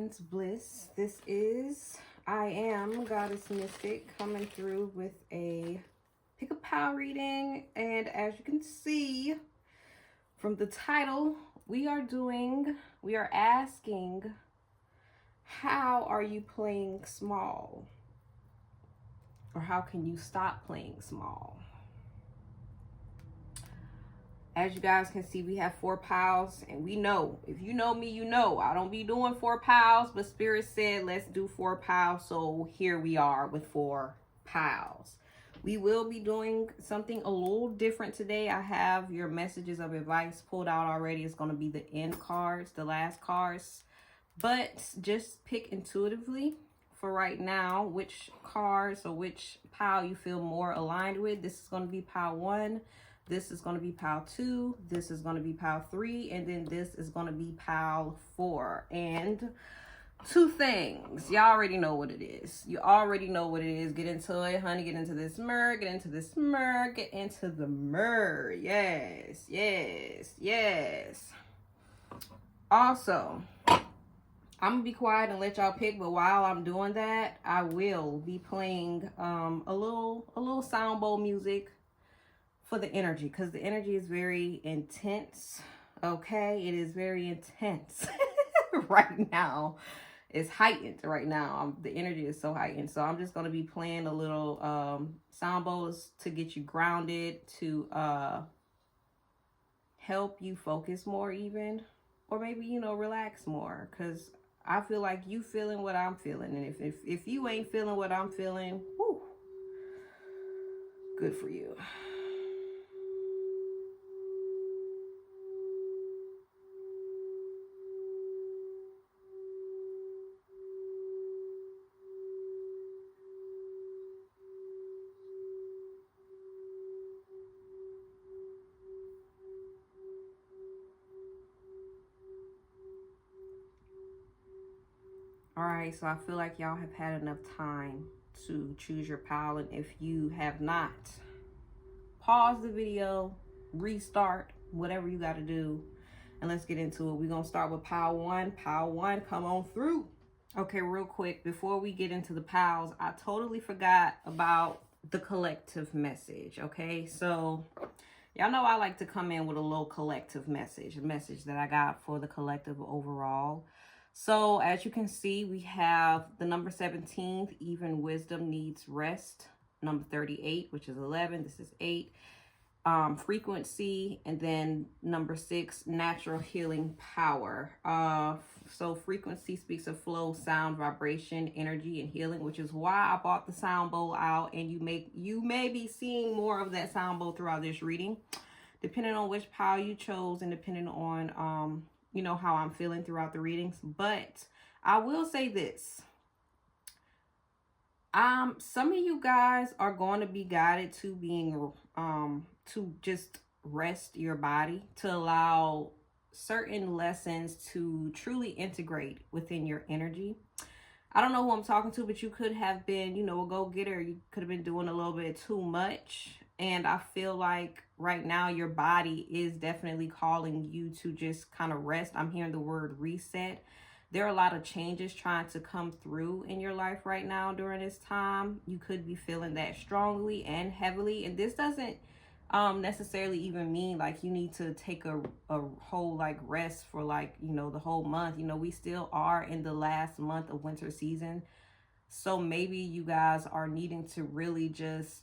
Everyone's bliss. This is I Am Goddess Mystic coming through with a pick a pile reading, and as you can see from the title, we are asking, how are you playing small? Or how can you stop playing small? As you guys can see, we have 4 piles, and we know, if you know me, you know I don't be doing 4 piles, but Spirit said let's do 4 piles, so here we are with 4 piles. We will be doing something a little different today. I have your messages of advice pulled out already. It's going to be the end cards, the last cards, but just pick intuitively for right now which cards or which pile you feel more aligned with. This is going to be pile 1. This is going to be pile 2, this is going to be pile 3, and then this is going to be pile 4. And 2 things. Y'all already know what it is. You already know what it is. Get into it, honey. Get into this myrrh. Get into this myrrh. Get into the myrrh. Yes, yes, yes. Also, I'm going to be quiet and let y'all pick, but while I'm doing that, I will be playing a little sound bowl music for the energy, because the energy is very intense. Okay, it is very intense right now. It's heightened right now. The energy is so heightened, so I'm just going to be playing a little sound bowls to get you grounded, to help you focus more, even, or maybe, you know, relax more, because I feel like you feeling what I'm feeling, and if you ain't feeling what I'm feeling, whew, good for you. All right, so I feel like y'all have had enough time to choose your pile, and if you have not, pause the video, restart, whatever you got to do, and let's get into it. We're going to start with pile 1. Pile 1, come on through. Okay, real quick, before we get into the piles, I totally forgot about the collective message, okay? So y'all know I like to come in with a little collective message, a message that I got for the collective overall. So as you can see, we have the number 17, even wisdom needs rest. Number 38, which is 11, this is 8. Frequency, and then number 6, natural healing power. So frequency speaks of flow, sound, vibration, energy, and healing, which is why I bought the sound bowl out, and you may be seeing more of that sound bowl throughout this reading, depending on which pile you chose and depending on you know, how I'm feeling throughout the readings. But I will say this. Some of you guys are going to be guided to being, to just rest your body, to allow certain lessons to truly integrate within your energy. I don't know who I'm talking to, but you could have been, you know, a go-getter. You could have been doing a little bit too much. And I feel like right now your body is definitely calling you to just kind of rest. I'm hearing the word reset. There are a lot of changes trying to come through in your life right now during this time. You could be feeling that strongly and heavily. And this doesn't necessarily even mean like you need to take a whole like rest for like, you know, the whole month. You know, we still are in the last month of winter season. So maybe you guys are needing to really just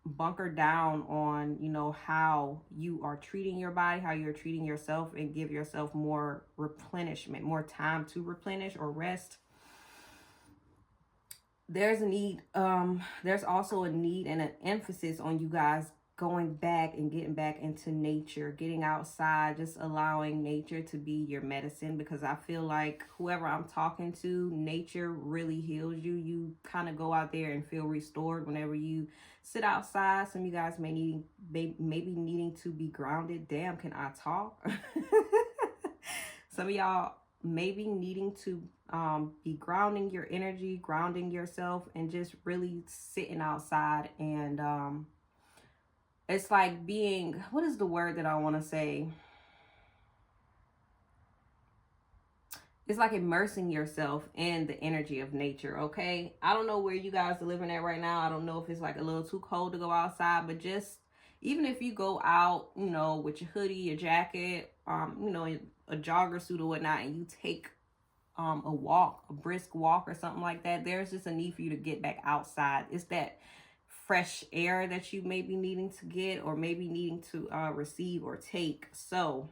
bunker down on, you know, how you are treating your body, how you're treating yourself, and give yourself more replenishment, more time to replenish or rest. There's a need, there's also a need and an emphasis on you guys going back and getting back into nature, getting outside, just allowing nature to be your medicine, because I feel like whoever I'm talking to, nature really heals you. You kind of go out there and feel restored whenever you sit outside. Some of you guys maybe needing to be grounded. Damn, can I talk? Some of y'all maybe needing to be grounding your energy, grounding yourself, and just really sitting outside. And it's like being, what is the word that I want to say? it's like immersing yourself in the energy of nature, okay? I don't know where you guys are living at right now. I don't know if it's like a little too cold to go outside, but just even if you go out, you know, with your hoodie, your jacket, you know, a jogger suit or whatnot, and you take a walk, a brisk walk or something like that, there's just a need for you to get back outside. It's that fresh air that you may be needing to get, or maybe needing to receive or take. So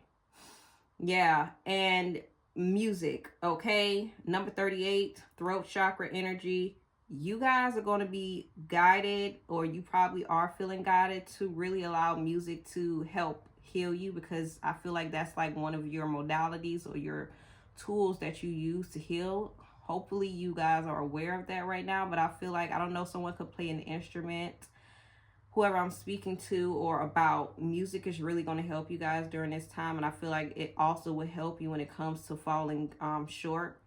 yeah, and music, okay? Number 38, throat chakra energy. You guys are going to be guided, or you probably are feeling guided to really allow music to help heal you, because I feel like that's like one of your modalities or your tools that you use to heal. Hopefully you guys are aware of that right now, but I feel like, I don't know, someone could play an instrument, whoever I'm speaking to or about. Music is really going to help you guys during this time, and I feel like it also will help you when it comes to falling short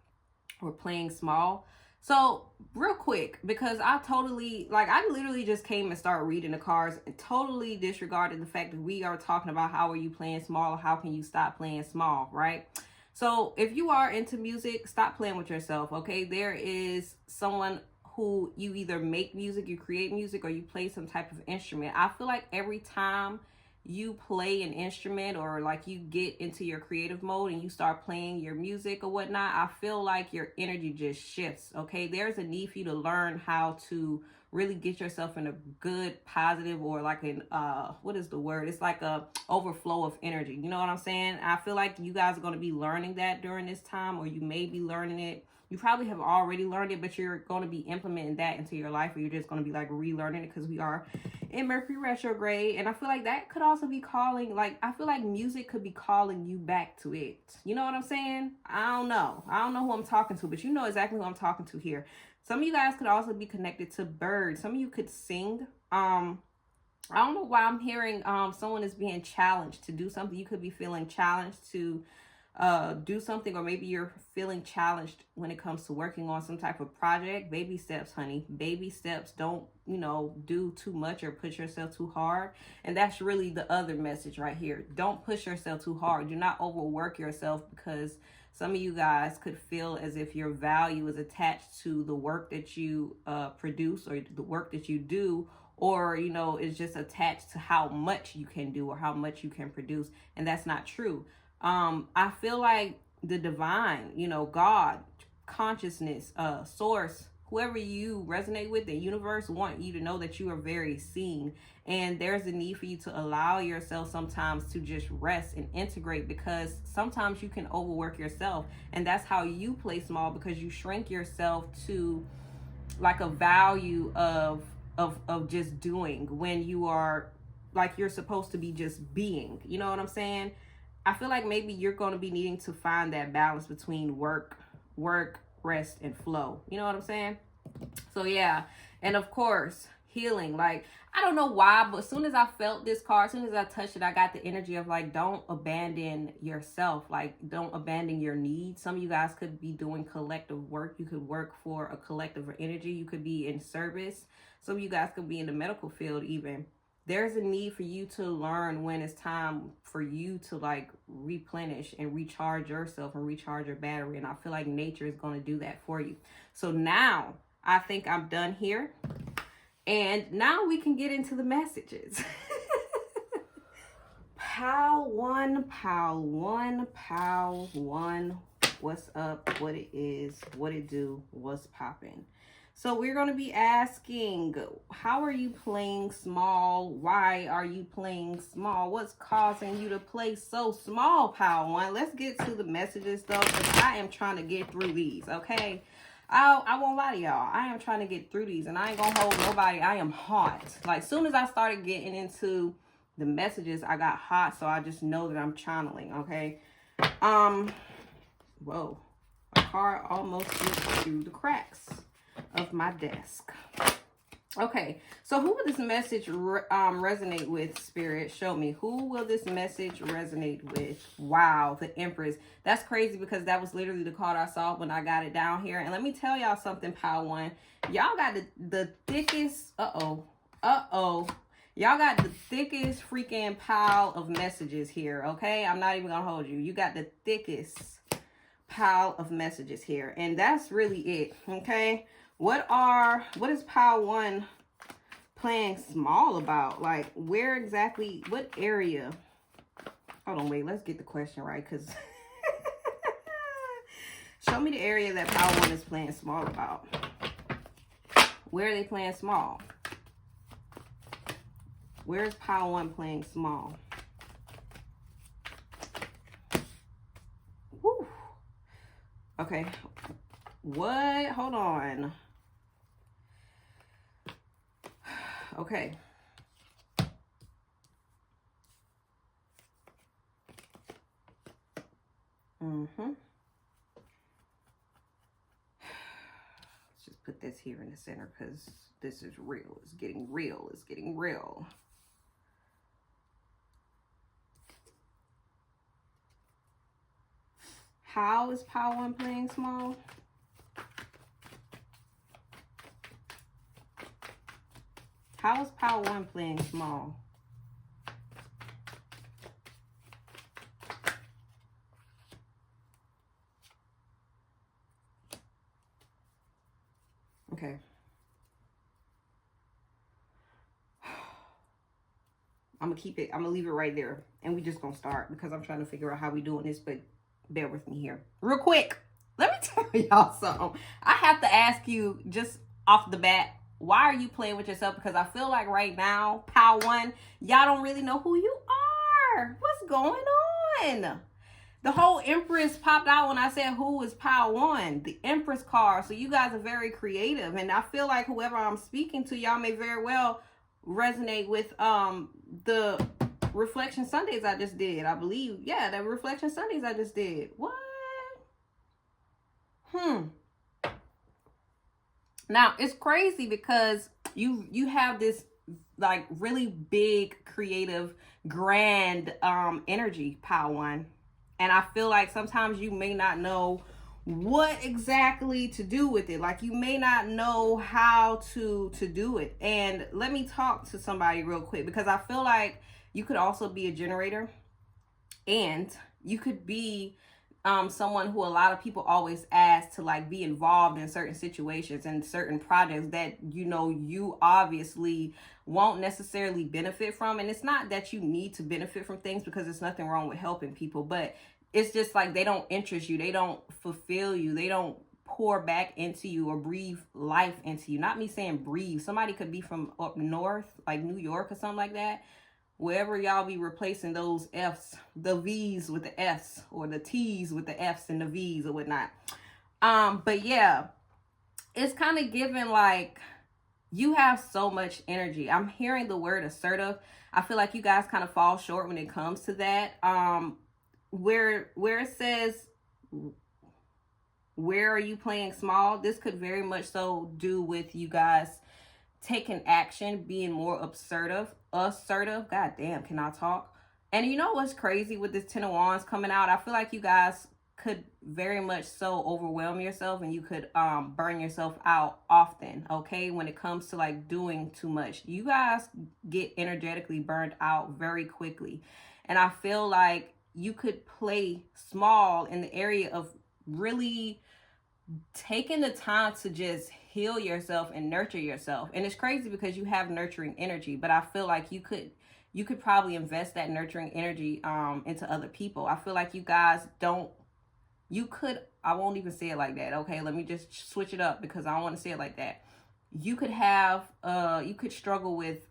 or playing small. So real quick, because I literally just came and started reading the cards and totally disregarded the fact that we are talking about how are you playing small, or how can you stop playing small, right? So if you are into music, stop playing with yourself, okay? There is someone who, you either make music, you create music, or you play some type of instrument. I feel like every time you play an instrument, or like you get into your creative mode and you start playing your music or whatnot, I feel like your energy just shifts, okay? There's a need for you to learn how to really get yourself in a good, positive, or like an, what is the word? It's like a overflow of energy. You know what I'm saying? I feel like you guys are going to be learning that during this time, or you may be learning it. You probably have already learned it, but you're going to be implementing that into your life, or you're just going to be like relearning it, because we are in Mercury retrograde. And I feel like that could also be calling, like, I feel like music could be calling you back to it. You know what I'm saying? I don't know who I'm talking to, but you know exactly who I'm talking to here. Some of you guys could also be connected to birds. Some of you could sing. I don't know why I'm hearing someone is being challenged to do something. You could be feeling challenged to do something, or maybe you're feeling challenged when it comes to working on some type of project. Baby steps, honey. Baby steps. Don't, you know, do too much or push yourself too hard. And that's really the other message right here. Don't push yourself too hard. Do not overwork yourself, because some of you guys could feel as if your value is attached to the work that you produce, or the work that you do, or, you know, it's just attached to how much you can do or how much you can produce. And that's not true. I feel like the divine, you know, God, consciousness, source, whoever you resonate with, the universe want you to know that you are very seen. And there's a need for you to allow yourself sometimes to just rest and integrate, because sometimes you can overwork yourself, and that's how you play small, because you shrink yourself to like a value of just doing, when you are like, you're supposed to be just being. You know what I'm saying? I feel like maybe you're going to be needing to find that balance between work, rest, and flow. You know what I'm saying? So yeah. And of course, healing. Like, I don't know why, but as soon as I felt this card, as soon as I touched it, I got the energy of like, don't abandon yourself. Like, don't abandon your needs. Some of you guys could be doing collective work. You could work for a collective energy. You could be in service. Some of you guys could be in the medical field even. There's a need for you to learn when it's time for you to like replenish and recharge yourself and recharge your battery. And I feel like nature is going to do that for you. So now I think I'm done here. And now we can get into the messages. Pile one. What's up? What it is? What it do? What's popping? So we're going to be asking, how are you playing small? Why are you playing small? What's causing you to play so small, Pile One? Let's get to the messages, though, because I am trying to get through these, okay? I won't lie to y'all. I am trying to get through these, and I ain't going to hold nobody. I am hot. Like, soon as I started getting into the messages, I got hot, so I just know that I'm channeling, okay? Whoa. My car almost went through the cracks of my desk. Okay, so who will this message resonate with, Spirit? Show me. Who will this message resonate with? Wow, the Empress. That's crazy, because that was literally the card I saw when I got it down here. And let me tell y'all something, Pile One. Y'all got the thickest, y'all got the thickest freaking pile of messages here, okay? I'm not even gonna hold you. You got the thickest pile of messages here, and that's really it. Okay, what is pile one playing small about? Like, where exactly, what area? Hold on, wait, let's get the question right, because show me the area that pile one is playing small about. Where are they playing small? Where is pile one playing small? Woo. Okay. What? Hold on. Okay. Let's just put this here in the center because this is real. It's getting real. It's getting real. How is pile one playing small? How is pile one playing small? Okay. I'm gonna keep it, I'm gonna leave it right there. And we just gonna start because I'm trying to figure out how we doing this, but bear with me here. Real quick, let me tell y'all something. I have to ask you just off the bat, why are you playing with yourself? Because I feel like right now, pile one, y'all don't really know who you are. What's going on? The whole Empress popped out when I said who is pile one, the Empress card. So you guys are very creative. And I feel like whoever I'm speaking to, y'all may very well resonate with the Reflection Sundays I just did. I believe, yeah, the Reflection Sundays I just did. What? Now it's crazy because you have this like really big, creative, grand energy, pile one. And I feel like sometimes you may not know what exactly to do with it. Like you may not know how to do it. And let me talk to somebody real quick, because I feel like you could also be a generator, and you could be someone who a lot of people always ask to like be involved in certain situations and certain projects that, you know, you obviously won't necessarily benefit from. And it's not that you need to benefit from things, because there's nothing wrong with helping people, but it's just like they don't interest you, they don't fulfill you, they don't pour back into you or breathe life into you. Not me saying breathe. Somebody could be from up north, like New York or something like that, wherever y'all be replacing those F's, the V's with the F's, or the T's with the F's and the V's or whatnot. But yeah, it's kind of given like you have so much energy. I'm hearing the word assertive. I feel like you guys kind of fall short when it comes to that. Where it says, where are you playing small? This could very much so do with you guys taking action, being more assertive. God damn, can I talk? And you know what's crazy with this 10 of Wands coming out? I feel like you guys could very much so overwhelm yourself, and you could burn yourself out often, okay? When it comes to like doing too much, you guys get energetically burned out very quickly. And I feel like you could play small in the area of really taking the time to just heal yourself and nurture yourself. And it's crazy because you have nurturing energy, but I feel like you could probably invest that nurturing energy into other people. I feel like you guys I won't even say it like that. Okay, let me just switch it up because I don't want to say it like that. You could struggle with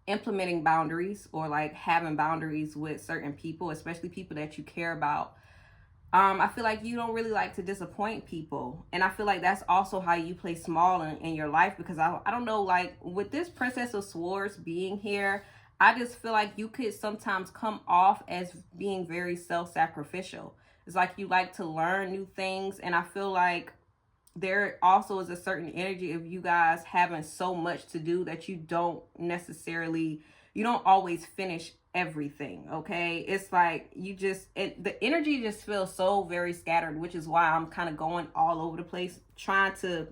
implementing boundaries, or like having boundaries with certain people, especially people that you care about. I feel like you don't really like to disappoint people. And I feel like that's also how you play small in your life, because I don't know, like with this Princess of Swords being here, I just feel like you could sometimes come off as being very self-sacrificial. It's like you like to learn new things. And I feel like there also is a certain energy of you guys having so much to do that you don't always finish everything, okay? It's like the energy just feels so very scattered, which is why I'm kind of going all over the place trying to,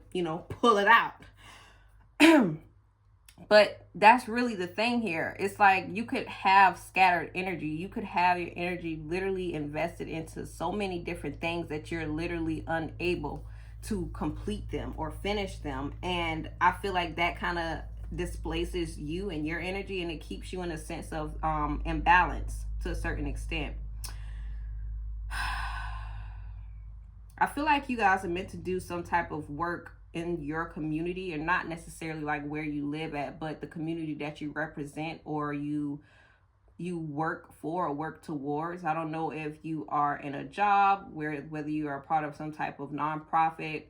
pull it out. But that's really the thing here. It's like you could have scattered energy. You could have your energy literally invested into so many different things that you're literally unable to complete them or finish them. And I feel like that kind of displaces you and your energy, and it keeps you in a sense of imbalance to a certain extent. I feel like you guys are meant to do some type of work in your community, and not necessarily like where you live at, but the community that you represent or you work for or work towards. I don't know if you are in a job whether you are a part of some type of nonprofit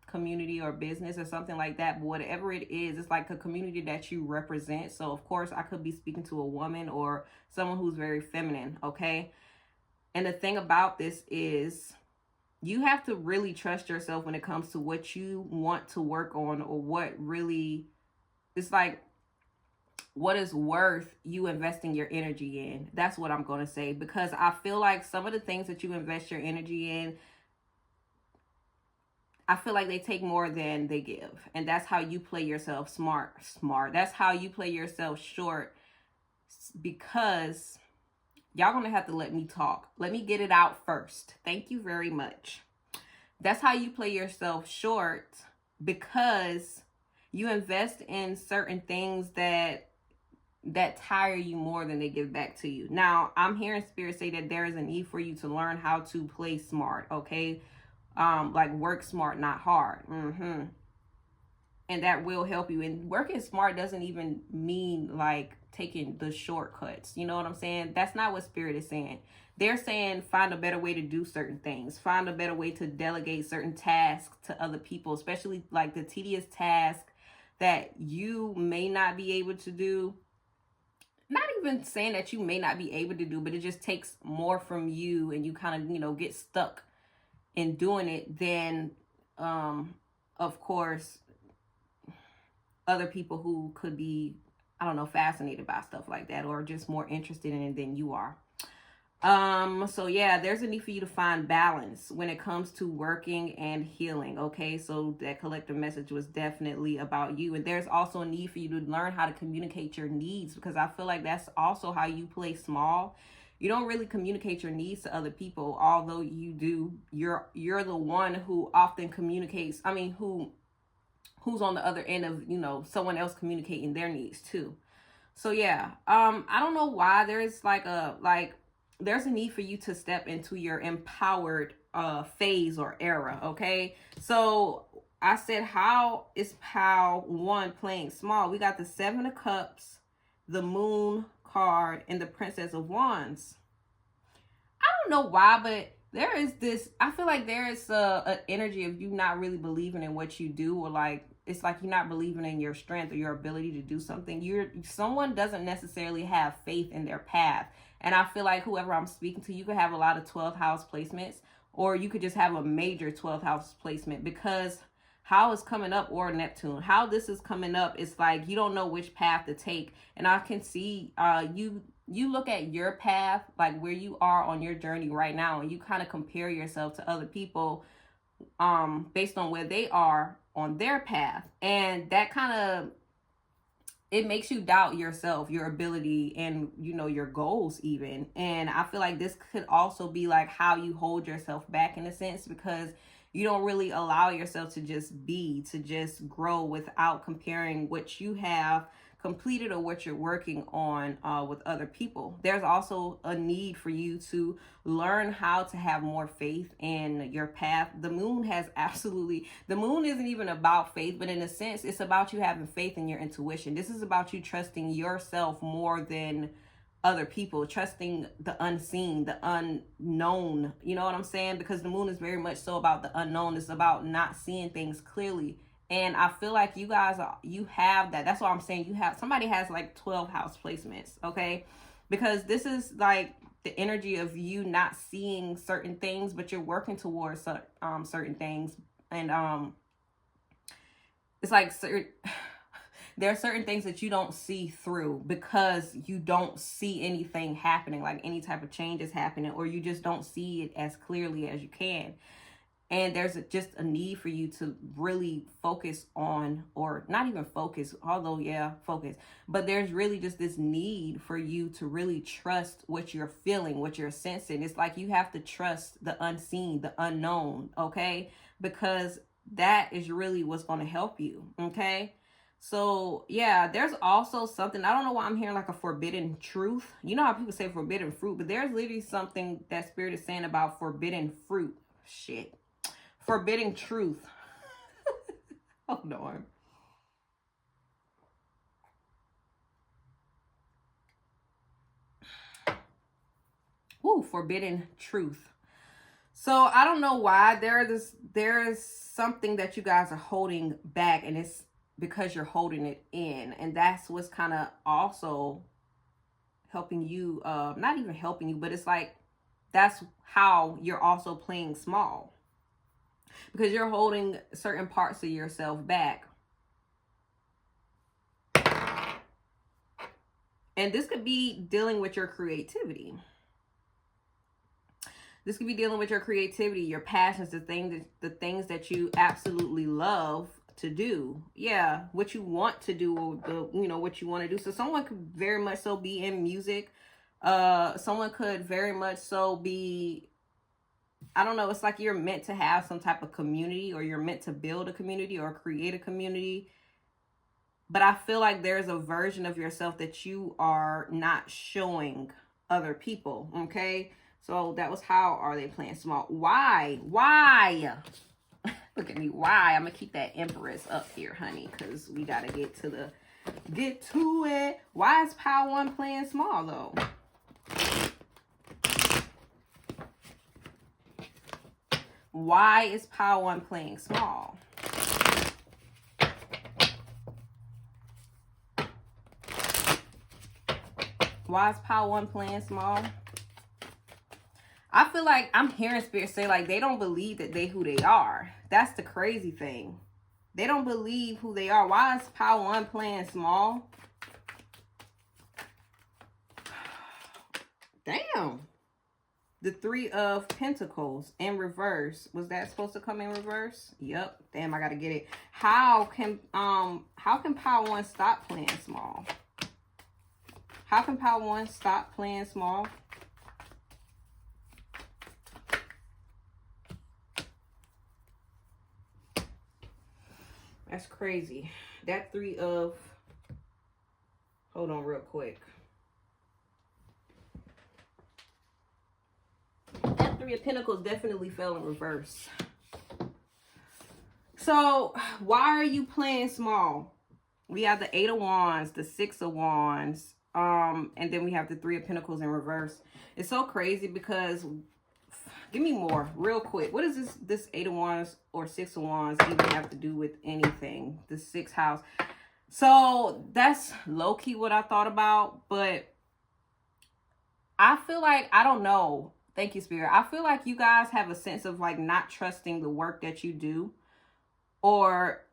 community or business or something like that, but whatever it is, it's like a community that you represent. So of course I could be speaking to a woman or someone who's very feminine, okay? And the thing about this is, you have to really trust yourself when it comes to what you want to work on, or what really, it's like, what is worth you investing your energy in. That's what I'm going to say, because I feel like some of the things that you invest your energy in, I feel like they take more than they give. And that's how you play yourself smart. That's how you play yourself short, because y'all gonna have to let me talk. Let me get it out first. Thank you very much. That's how you play yourself short, because you invest in certain things that tire you more than they give back to you. Now, I'm hearing spirit say that there is a need for you to learn how to play smart, okay? Like work smart, not hard. And that will help you. And working smart doesn't even mean like taking the shortcuts. You know what I'm saying? That's not what spirit is saying. They're saying find a better way to do certain things. Find a better way to delegate certain tasks to other people, especially like the tedious task that you may not be able to do. Not even saying that you may not be able to do, but it just takes more from you, and you kind of, get stuck in doing it than, of course, other people who could be, I don't know, fascinated by stuff like that, or just more interested in it than you are. So yeah, there's a need for you to find balance when it comes to working and healing. Okay, so that collective message was definitely about you. And there's also a need for you to learn how to communicate your needs, because I feel like that's also how you play small. You don't really communicate your needs to other people, although you do. You're the one who often communicates. I mean, who's on the other end of, someone else communicating their needs too. So yeah, I don't know why there's there's a need for you to step into your empowered phase or era, okay? So I said, how is Pal 1 playing small? We got the 7 of Cups, the Moon card, and the Princess of Wands. I don't know why, but there is this, I feel like there is an energy of you not really believing in what you do, or like, it's like you're not believing in your strength or your ability to do something. Someone doesn't necessarily have faith in their path. And I feel like whoever I'm speaking to, you could have a lot of 12th house placements, or you could just have a major 12th house placement, because how is coming up, or Neptune, how this is coming up, it's like you don't know which path to take. And I can see you look at your path, like where you are on your journey right now, and you kind of compare yourself to other people based on where they are on their path. And that kind of, it makes you doubt yourself, your ability, and your goals even. And I feel like this could also be like how you hold yourself back in a sense, because you don't really allow yourself to just grow without comparing what you have completed or what you're working on with other people. There's also a need for you to learn how to have more faith in your path. The moon isn't even about faith, but in a sense, it's about you having faith in your intuition. This is about you trusting yourself more than other people, trusting the unseen, the unknown. You know what I'm saying? Because the moon is very much so about the unknown. It's about not seeing things clearly. And I feel like you guys you have that. That's why I'm saying somebody has like 12 house placements, okay? Because this is like the energy of you not seeing certain things, but you're working towards certain things. And it's like there are certain things that you don't see through, because you don't see anything happening, like any type of change is happening, or you just don't see it as clearly as you can. And there's just a need for you to really focus on, or not even focus, although yeah, focus, but there's really just this need for you to really trust what you're feeling, what you're sensing. It's like you have to trust the unseen, the unknown, okay? Because that is really what's going to help you, okay? So yeah, there's also something, I don't know why I'm hearing like a forbidden truth. You know how people say forbidden fruit, but there's literally something that Spirit is saying about forbidden fruit. Shit. Forbidding truth. Oh no. Ooh, forbidden truth. So I don't know why there's something that you guys are holding back, and it's because you're holding it in, and that's what's kind of also helping you. Not even helping you, but it's like that's how you're also playing small, because you're holding certain parts of yourself back. And this could be dealing with your creativity. This could be dealing with your creativity, your passions, the things that you absolutely love to do. Yeah, what you want to do, or what you want to do. So someone could very much so be in music. Someone could very much so be, I don't know, it's like you're meant to have some type of community, or you're meant to build a community or create a community. But I feel like there's a version of yourself that you are not showing other people, okay? So that was how are they playing small. Why? Look at me. Why? I'm going to keep that Empress up here, honey, because we got to get to it. Why is Power 1 playing small, though? Why is Power 1 playing small? Why is Power 1 playing small? I feel like I'm hearing Spirit say like they don't believe that they who they are. That's the crazy thing. They don't believe who they are. Why is Power 1 playing small? Damn. The 3 of Pentacles in reverse. Was that supposed to come in reverse? Yep. Damn, I gotta get it. How can Power 1 stop playing small? How can Power 1 stop playing small? That's crazy. That 3 of... Hold on real quick. That 3 of Pentacles definitely fell in reverse. So, why are you playing small? We have the 8 of Wands, the 6 of Wands, and then we have the 3 of Pentacles in reverse. It's so crazy because, give me more real quick. What does this 8 of Wands or 6 of Wands even have to do with anything? The 6th house. So that's low-key what I thought about, but I feel like, I don't know. Thank you, Spirit. I feel like you guys have a sense of like not trusting the work that you do, or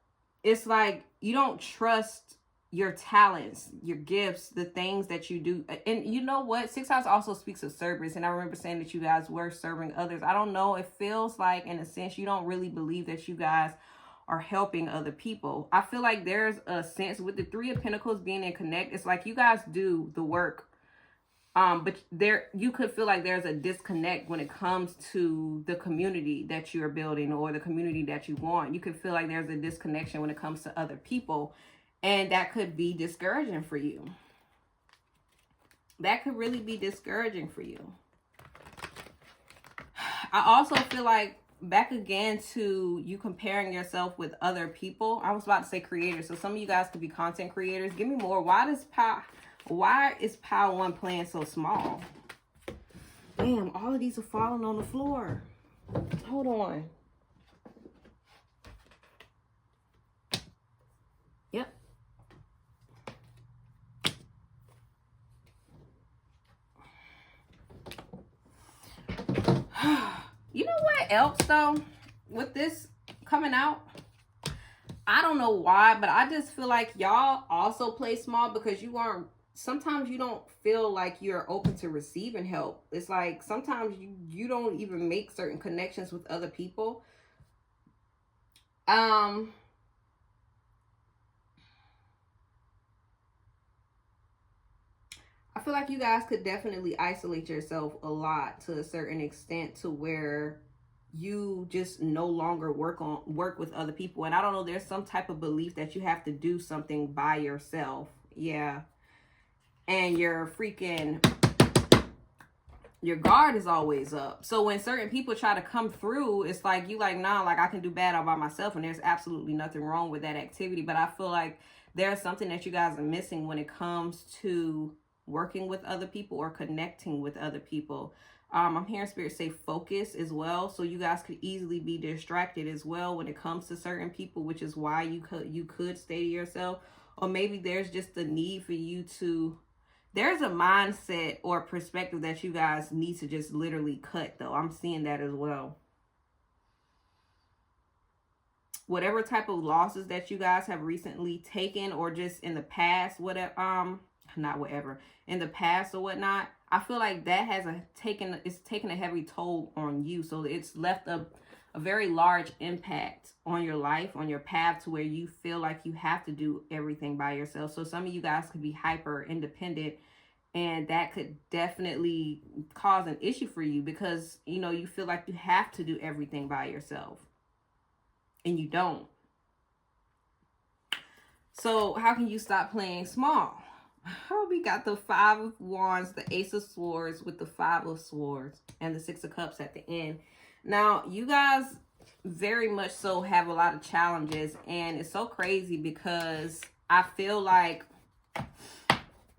it's like you don't trust your talents, your gifts, the things that you do. And you know what? 6th house also speaks of service. And I remember saying that you guys were serving others. I don't know. It feels like, in a sense, you don't really believe that you guys are helping other people. I feel like there's a sense with the 3 of Pentacles being in connect. It's like you guys do the work. But you could feel like there's a disconnect when it comes to the community that you're building or the community that you want. You could feel like there's a disconnection when it comes to other people. And that could be discouraging for you. That could really be discouraging for you. I also feel like, back again to you comparing yourself with other people. I was about to say creators. So some of you guys could be content creators. Give me more. Why is Power 1 playing so small? Damn, all of these are falling on the floor. Hold on. Yep. You know what else though? With this coming out, I don't know why, but I just feel like y'all also play small because sometimes you don't feel like you're open to receiving help. It's like sometimes you don't even make certain connections with other people. Um, I feel like you guys could definitely isolate yourself a lot to a certain extent to where you just no longer work with other people. And I don't know, there's some type of belief that you have to do something by yourself. Yeah. And your guard is always up. So when certain people try to come through, it's like you like, nah, like I can do bad all by myself, and there's absolutely nothing wrong with that activity. But I feel like there's something that you guys are missing when it comes to working with other people or connecting with other people. I'm hearing spirit say focus as well. So you guys could easily be distracted as well when it comes to certain people, which is why you could stay to yourself. Or maybe there's just the need for you to, there's a mindset or perspective that you guys need to just literally cut, though. I'm seeing that as well. Whatever type of losses that you guys have recently taken or just in the past, whatever, not whatever, in the past or whatnot, I feel like that has taken a heavy toll on you. So it's left a very large impact on your life, on your path, to where you feel like you have to do everything by yourself. So some of you guys could be hyper independent, and that could definitely cause an issue for you because, you know, you feel like you have to do everything by yourself and you don't. So how can you stop playing small? Oh, we got the Five of Wands, the Ace of Swords with the Five of Swords and the Six of Cups at the end. Now, you guys very much so have a lot of challenges, and it's so crazy because I feel like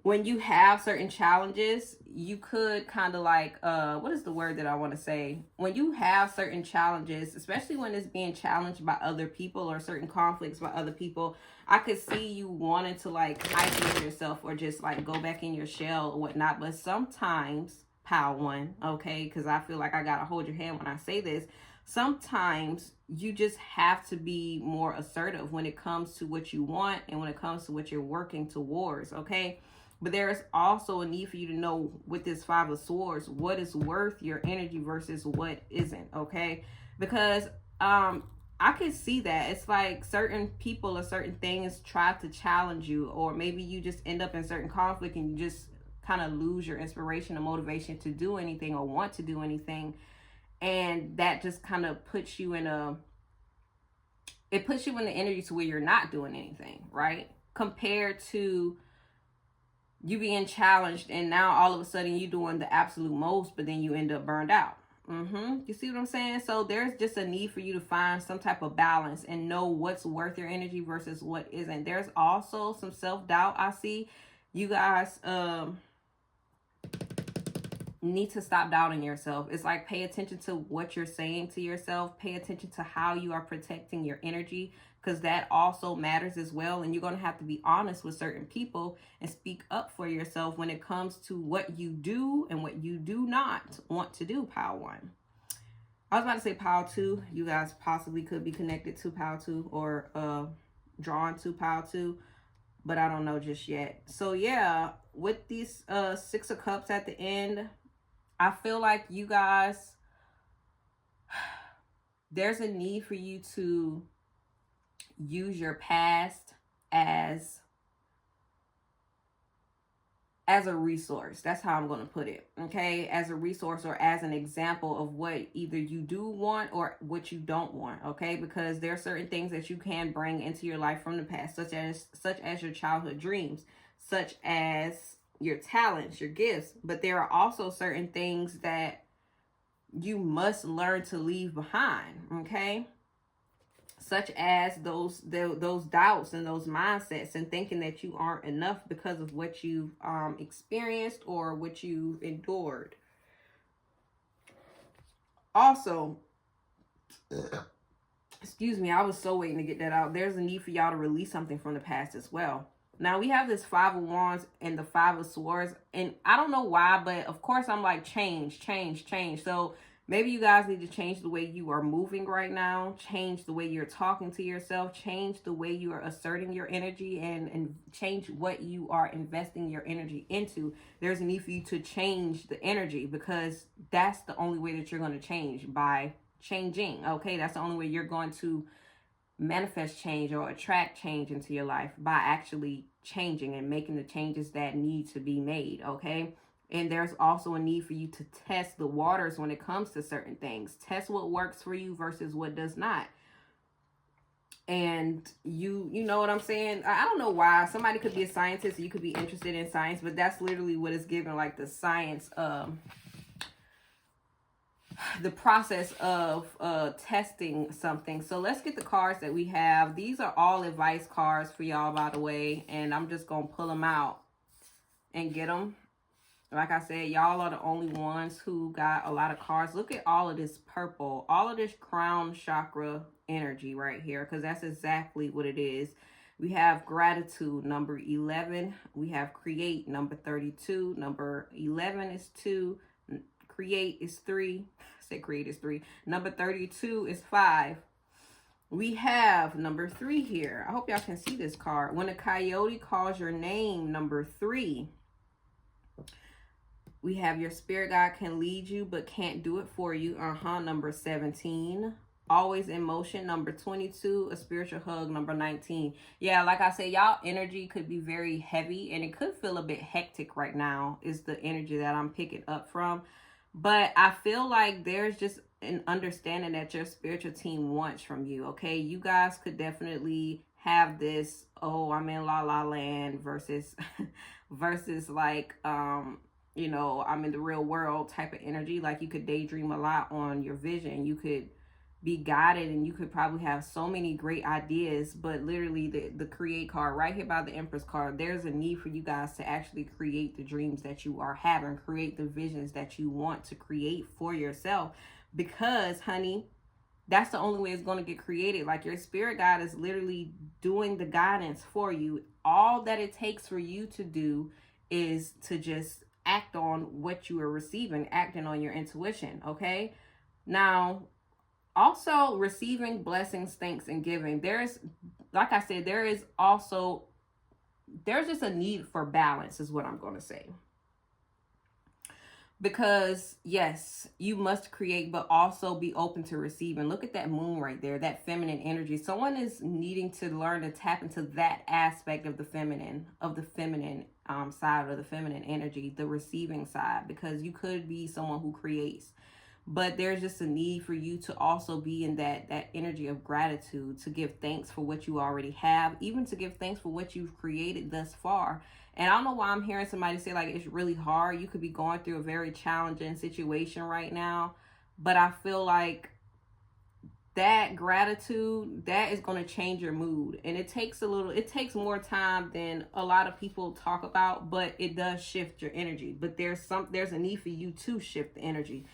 when you have certain challenges, you could kind of like, what is the word that I want to say? When you have certain challenges, especially when it's being challenged by other people or certain conflicts by other people, I could see you wanting to like isolate yourself or just like go back in your shell or whatnot. But sometimes, pile one, okay, because I feel like I got to hold your hand when I say this. Sometimes you just have to be more assertive when it comes to what you want and when it comes to what you're working towards, okay? But there is also a need for you to know with this Five of Swords, what is worth your energy versus what isn't, okay? Because I could see that. It's like certain people or certain things try to challenge you, or maybe you just end up in certain conflict and you just kind of lose your inspiration and motivation to do anything or want to do anything. And that just kind of puts you in the energy to where you're not doing anything, right? Compared to you being challenged and now all of a sudden you doing the absolute most, but then you end up burned out. You see what I'm saying? So there's just a need for you to find some type of balance and know what's worth your energy versus what isn't. There's also some self-doubt. I see you guys need to stop doubting yourself. It's like, pay attention to what you're saying to yourself. Pay attention to how you are protecting your energy, because that also matters as well. And you're going to have to be honest with certain people and speak up for yourself when it comes to what you do and what you do not want to do, pile one. I was about to say pile two. You guys possibly could be connected to pile two or drawn to pile two, but I don't know just yet. So yeah, with these Six of Cups at the end, I feel like you guys, there's a need for you to use your past as a resource. That's how I'm going to put it, okay? As a resource or as an example of what either you do want or what you don't want, okay? Because there are certain things that you can bring into your life from the past, such as your childhood dreams, such as your talents, your gifts. But there are also certain things that you must learn to leave behind, okay? Such as those doubts and those mindsets and thinking that you aren't enough because of what you've experienced or what you've endured. Also, excuse me, I was so waiting to get that out. There's a need for y'all to release something from the past as well. Now, we have this Five of Wands and the Five of Swords. And I don't know why, but of course I'm like, change. So maybe you guys need to change the way you are moving right now. Change the way you're talking to yourself. Change the way you are asserting your energy and change what you are investing your energy into. There's a need for you to change the energy, because that's the only way that you're going to change, by changing. Okay, that's the only way you're going to manifest change or attract change into your life by actually changing and making the changes that need to be made, okay? And there's also a need for you to test the waters when it comes to certain things. Test what works for you versus what does not. And you know what I'm saying? I don't know why. Somebody could be a scientist, you could be interested in science, but that's literally what is given, like the science, the process of testing something. So let's get the cards that we have. These are all advice cards for y'all, by the way, and I'm just gonna pull them out and get them. Like I said, y'all are the only ones who got a lot of cards. Look at all of this purple, all of this crown chakra energy right here, because that's exactly what it is. We have gratitude, number 11. We have create, number 32. Number 11 is 2. Create is 3. I said create is 3. Number 32 is 5. We have number 3 here. I hope y'all can see this card. When a coyote calls your name, number 3. We have your spirit guide can lead you but can't do it for you. Number 17. Always in motion, number 22. A spiritual hug, number 19. Yeah, like I said, y'all energy could be very heavy and it could feel a bit hectic right now is the energy that I'm picking up from. But I feel like there's just an understanding that your spiritual team wants from you, okay? You guys could definitely have this, oh, I'm in la la land versus like, you know, I'm in the real world type of energy. Like you could daydream a lot on your vision. You could be guided and you could probably have so many great ideas, but literally the create card right here by the Empress card, there's a need for you guys to actually create the dreams that you are having, create the visions that you want to create for yourself, because honey, that's the only way it's going to get created. Like your spirit guide is literally doing the guidance for you. All that it takes for you to do is to just act on what you are receiving, acting on your intuition, okay? Now, also receiving blessings, thanks, and giving. There's, like I said, there's just a need for balance is what I'm going to say. Because yes, you must create, but also be open to receiving. Look at that moon right there, that feminine energy. Someone is needing to learn to tap into that aspect of the feminine, side of the feminine energy, the receiving side, because you could be someone who creates. But there's just a need for you to also be in that energy of gratitude, to give thanks for what you already have, even to give thanks for what you've created thus far. And I don't know why I'm hearing somebody say like it's really hard. You could be going through a very challenging situation right now. But I feel like that gratitude, that is going to change your mood. And it takes more time than a lot of people talk about, but it does shift your energy. But there's a need for you to shift the energy.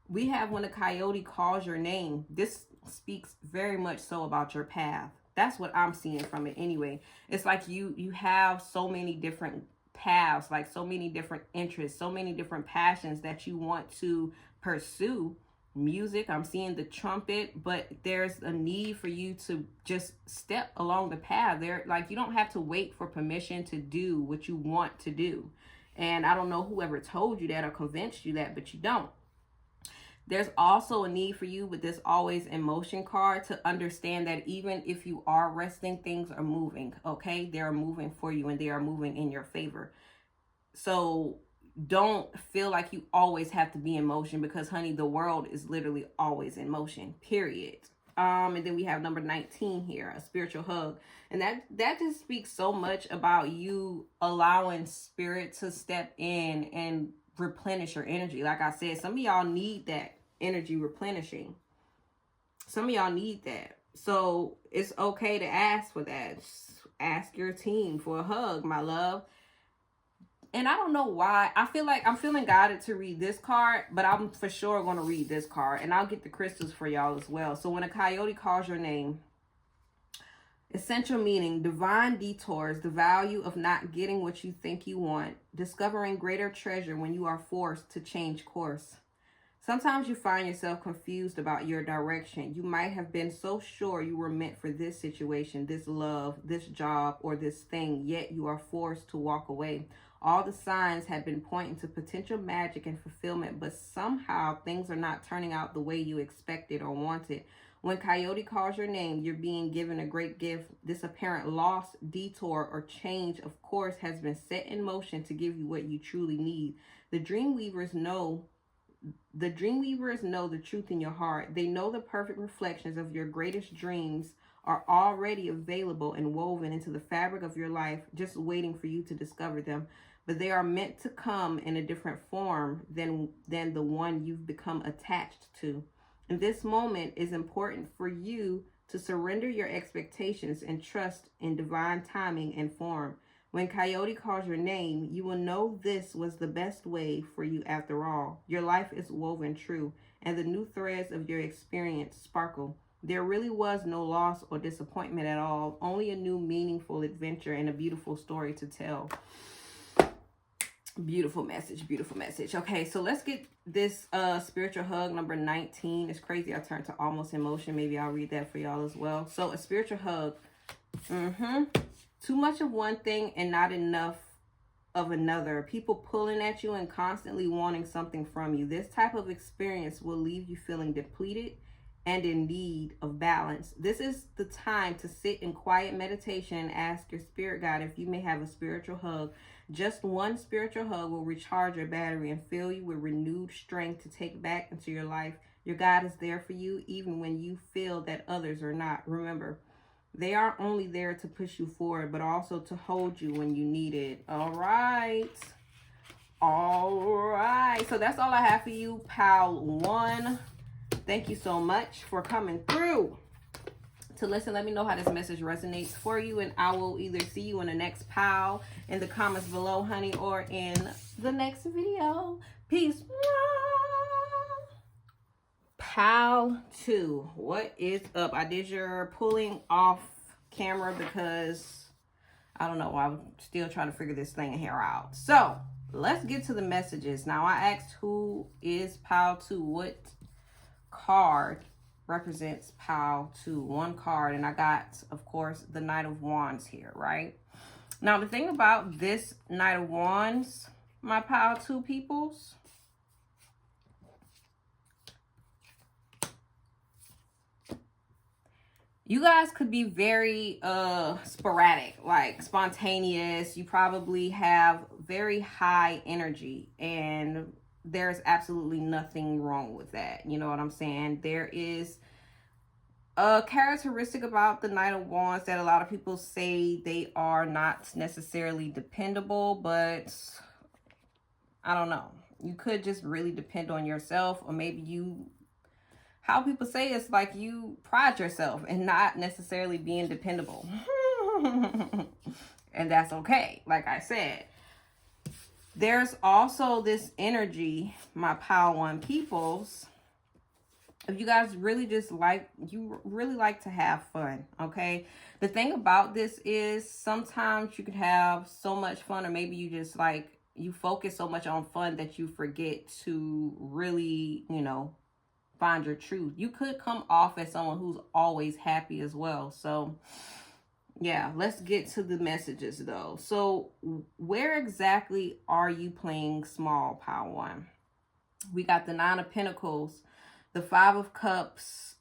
We have when a coyote calls your name. This speaks very much so about your path. That's what I'm seeing from it anyway. It's like you have so many different paths, like so many different interests, so many different passions that you want to pursue. Music, I'm seeing the trumpet, but there's a need for you to just step along the path. Like you don't have to wait for permission to do what you want to do. And I don't know whoever told you that or convinced you that, but you don't. There's also a need for you with this always in motion card to understand that even if you are resting, things are moving, okay? They are moving for you and they are moving in your favor. So don't feel like you always have to be in motion, because honey, the world is literally always in motion, period. And then we have number 19 here, a spiritual hug. And that just speaks so much about you allowing spirit to step in and replenish your energy. Like I said, some of y'all need that energy replenishing. Some of y'all need that. So it's okay to ask for that. Just ask your team for a hug, my love. And I don't know why. I feel like I'm feeling guided to read this card, but I'm for sure going to read this card. And I'll get the crystals for y'all as well. So when a coyote calls your name, essential meaning, divine detours, the value of not getting what you think you want, discovering greater treasure when you are forced to change course. Sometimes you find yourself confused about your direction. You might have been so sure you were meant for this situation, this love, this job, or this thing, yet you are forced to walk away. All the signs had been pointing to potential magic and fulfillment, but somehow things are not turning out the way you expected or wanted. When Coyote calls your name, you're being given a great gift. This apparent loss, detour, or change of course has been set in motion to give you what you truly need. The Dreamweavers know the truth in your heart. They know the perfect reflections of your greatest dreams are already available and woven into the fabric of your life, just waiting for you to discover them. But they are meant to come in a different form than the one you've become attached to. And this moment is important for you to surrender your expectations and trust in divine timing and form. When Coyote calls your name, you will know this was the best way for you after all. Your life is woven true, and the new threads of your experience sparkle. There really was no loss or disappointment at all, only a new meaningful adventure and a beautiful story to tell. Beautiful message, beautiful message. Okay, so let's get this spiritual hug number 19. It's crazy I turned to almost emotion. Maybe I'll read that for y'all as well. So a spiritual hug. Too much of one thing and not enough of another. People pulling at you and constantly wanting something from you. This type of experience will leave you feeling depleted and in need of balance. This is the time to sit in quiet meditation and ask your spirit guide if you may have a spiritual hug. Just one spiritual hug will recharge your battery and fill you with renewed strength to take back into your life. Your God is there for you even when you feel that others are not. Remember, they aren't only there to push you forward, but also to hold you when you need it. All right. So that's all I have for you, Pal 1. Thank you so much for coming through to listen. Let me know how this message resonates for you, and I will either see you in the next Pal in the comments below, honey, or in the next video. Peace. Pal 2, what is up? I did your pulling off camera because I don't know, I'm still trying to figure this thing here out. So let's get to the messages. Now, I asked who is Pal 2, what card represents Pal 2, one card, and I got, of course, the Knight of Wands here, right? Now, the thing about this Knight of Wands, my Pal 2 peoples, you guys could be very sporadic, like spontaneous. You probably have very high energy, and there's absolutely nothing wrong with that. You know what I'm saying? There is a characteristic about the Knight of Wands that a lot of people say they are not necessarily dependable, but I don't know. You could just really depend on yourself, or maybe you, how people say it's like you pride yourself in not necessarily being dependable. And that's okay. Like I said, there's also this energy, my Pal 1 peoples, if you guys really just like, you really like to have fun, okay? The thing about this is sometimes you could have so much fun, or maybe you just like, you focus so much on fun that you forget to really, you know, find your truth. You could come off as someone who's always happy as well. So yeah, let's get to the messages though. So where exactly are you playing small, Pal 1? We got the 9 of Pentacles, the 5 of Cups,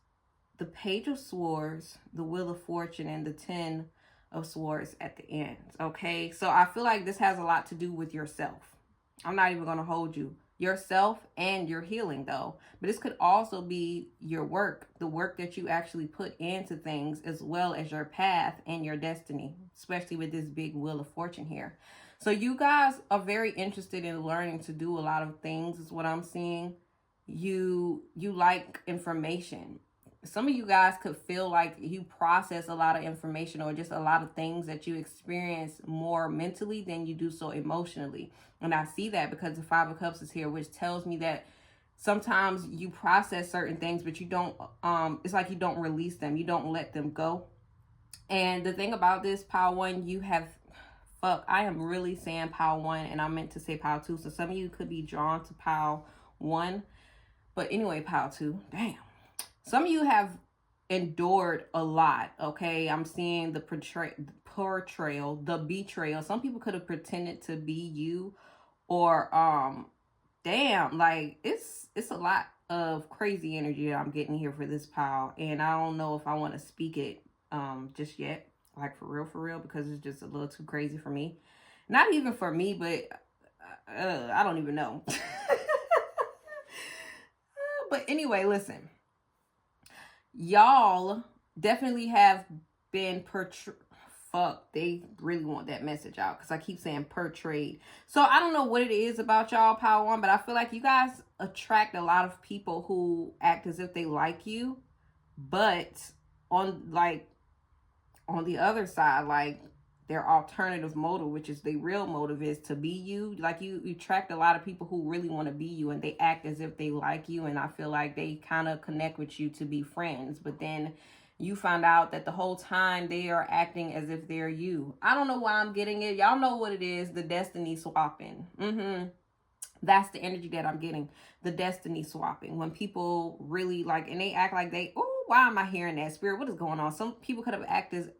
the Page of Swords, the Wheel of Fortune, and the 10 of Swords at the end. Okay, so I feel like this has a lot to do with yourself. I'm not even going to hold you. Yourself and your healing though, but this could also be your work, the work that you actually put into things, as well as your path and your destiny, especially with this big Wheel of Fortune here. So you guys are very interested in learning to do a lot of things is what I'm seeing. You like information. Some of you guys could feel like you process a lot of information, or just a lot of things that you experience more mentally than you do so emotionally. And I see that because the 5 of Cups is here, which tells me that sometimes you process certain things, but you don't, it's like you don't release them. You don't let them go. And the thing about this, Pal 1, you have, I am really saying Pal 1, and I meant to say Pal 2. So some of you could be drawn to Pal 1. But anyway, Pal 2, damn. Some of you have endured a lot. Okay, I'm seeing the portrayal, the betrayal. Some people could have pretended to be you, or damn, like it's a lot of crazy energy that I'm getting here for this pile, and I don't know if I want to speak it just yet, like for real, because it's just a little too crazy for me. Not even for me, but I don't even know. But anyway, listen, y'all definitely have been fuck, they really want that message out because I keep saying portrayed. So I don't know what it is about y'all, Power One, but I feel like you guys attract a lot of people who act as if they like you, but on on the other side, like their alternative motive, which is their real motive, is to be you. Like you attract a lot of people who really want to be you, and they act as if they like you, and I feel like they kind of connect with you to be friends, but then you find out that the whole time they are acting as if they're you. I don't know why I'm getting it. Y'all know what it is, the destiny swapping. That's the energy that I'm getting, the destiny swapping. When people really like, and they act like they, oh, why am I hearing that? Spirit, what is going on? Some people could have acted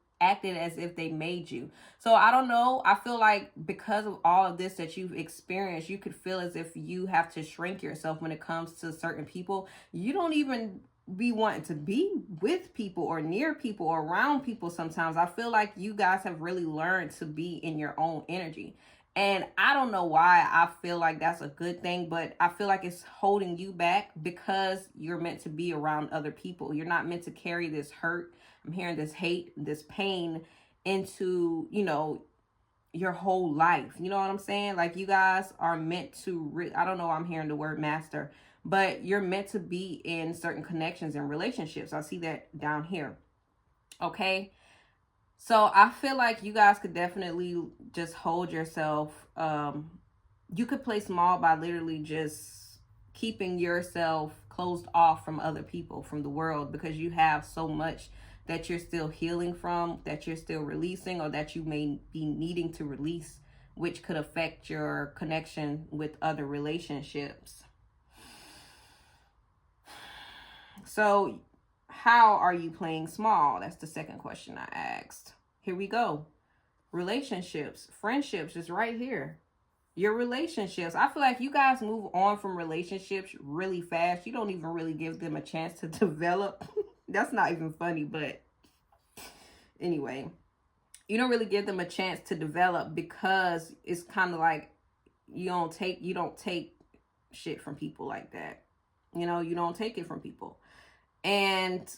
as if they made you. So I don't know. I feel like because of all of this that you've experienced, you could feel as if you have to shrink yourself when it comes to certain people. You don't even be wanting to be with people or near people or around people sometimes. I feel like you guys have really learned to be in your own energy. And I don't know why I feel like that's a good thing, but I feel like it's holding you back because you're meant to be around other people. You're not meant to carry this hurt. I'm hearing this hate, this pain into, your whole life. You know what I'm saying? Like you guys are meant to, I don't know, I'm hearing the word master, but you're meant to be in certain connections and relationships. I see that down here. Okay. So I feel like you guys could definitely just hold yourself. You could play small by literally just keeping yourself closed off from other people, from the world, because you have so much that you're still healing from, that you're still releasing, or that you may be needing to release, which could affect your connection with other relationships. So how are you playing small? That's the second question I asked. Here we go. Relationships, friendships is right here. Your relationships. I feel like you guys move on from relationships really fast. You don't even really give them a chance to develop. That's not even funny, but anyway, you don't really give them a chance to develop because it's kind of like you don't take shit from people like that. You don't take it from people. And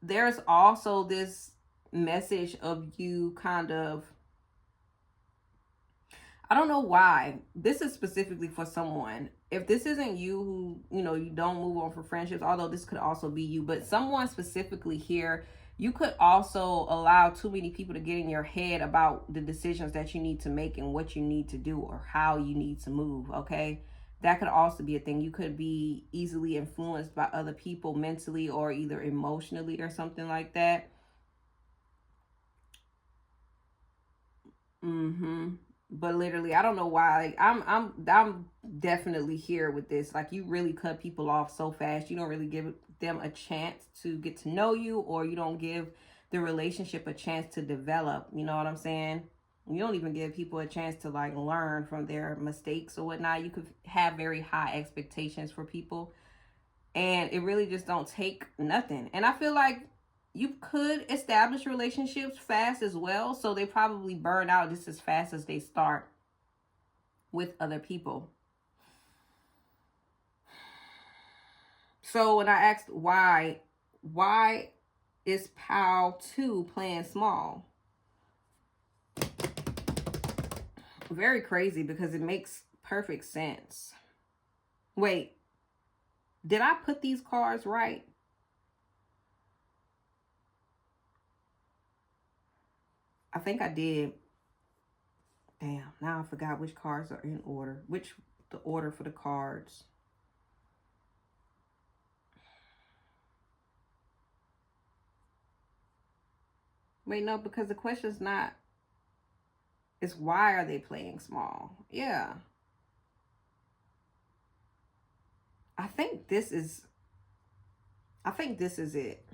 there's also this message of you kind of, I don't know why. This is specifically for someone. If this isn't you who, you don't move on for friendships, although this could also be you, but someone specifically here, you could also allow too many people to get in your head about the decisions that you need to make and what you need to do or how you need to move, okay? That could also be a thing. You could be easily influenced by other people mentally or either emotionally or something like that. But literally, I don't know why. Like, I'm definitely here with this. Like, you really cut people off so fast. You don't really give them a chance to get to know you, or you don't give the relationship a chance to develop. You know what I'm saying? You don't even give people a chance to like learn from their mistakes or whatnot. You could have very high expectations for people, and it really just don't take nothing. And I feel like you could establish relationships fast as well, so they probably burn out just as fast as they start with other people. So when I asked why is PAL 2 playing small? Very crazy because it makes perfect sense. Wait, did I put these cards right? I think I did. Damn, now I forgot which cards are in order. The order for the cards. Wait, no, because the question's not, it's why are they playing small? Yeah. I think this is, I think this is it.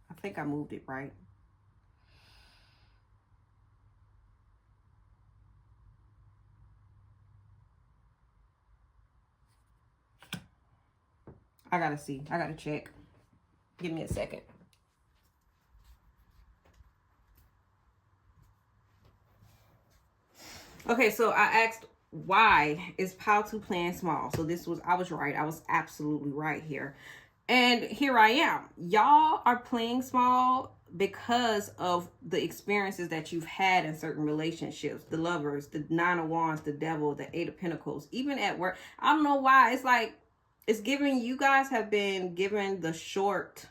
I think I moved it right. I gotta see. I gotta check. Give me a second. Okay, so I asked why is Powtoon playing small? So this was, I was right. I was absolutely right here. And here I am. Y'all are playing small because of the experiences that you've had in certain relationships. The lovers, the Nine of Wands, the devil, the Eight of Pentacles, even at work. I don't know why. It's like, it's giving, you guys have been given the short,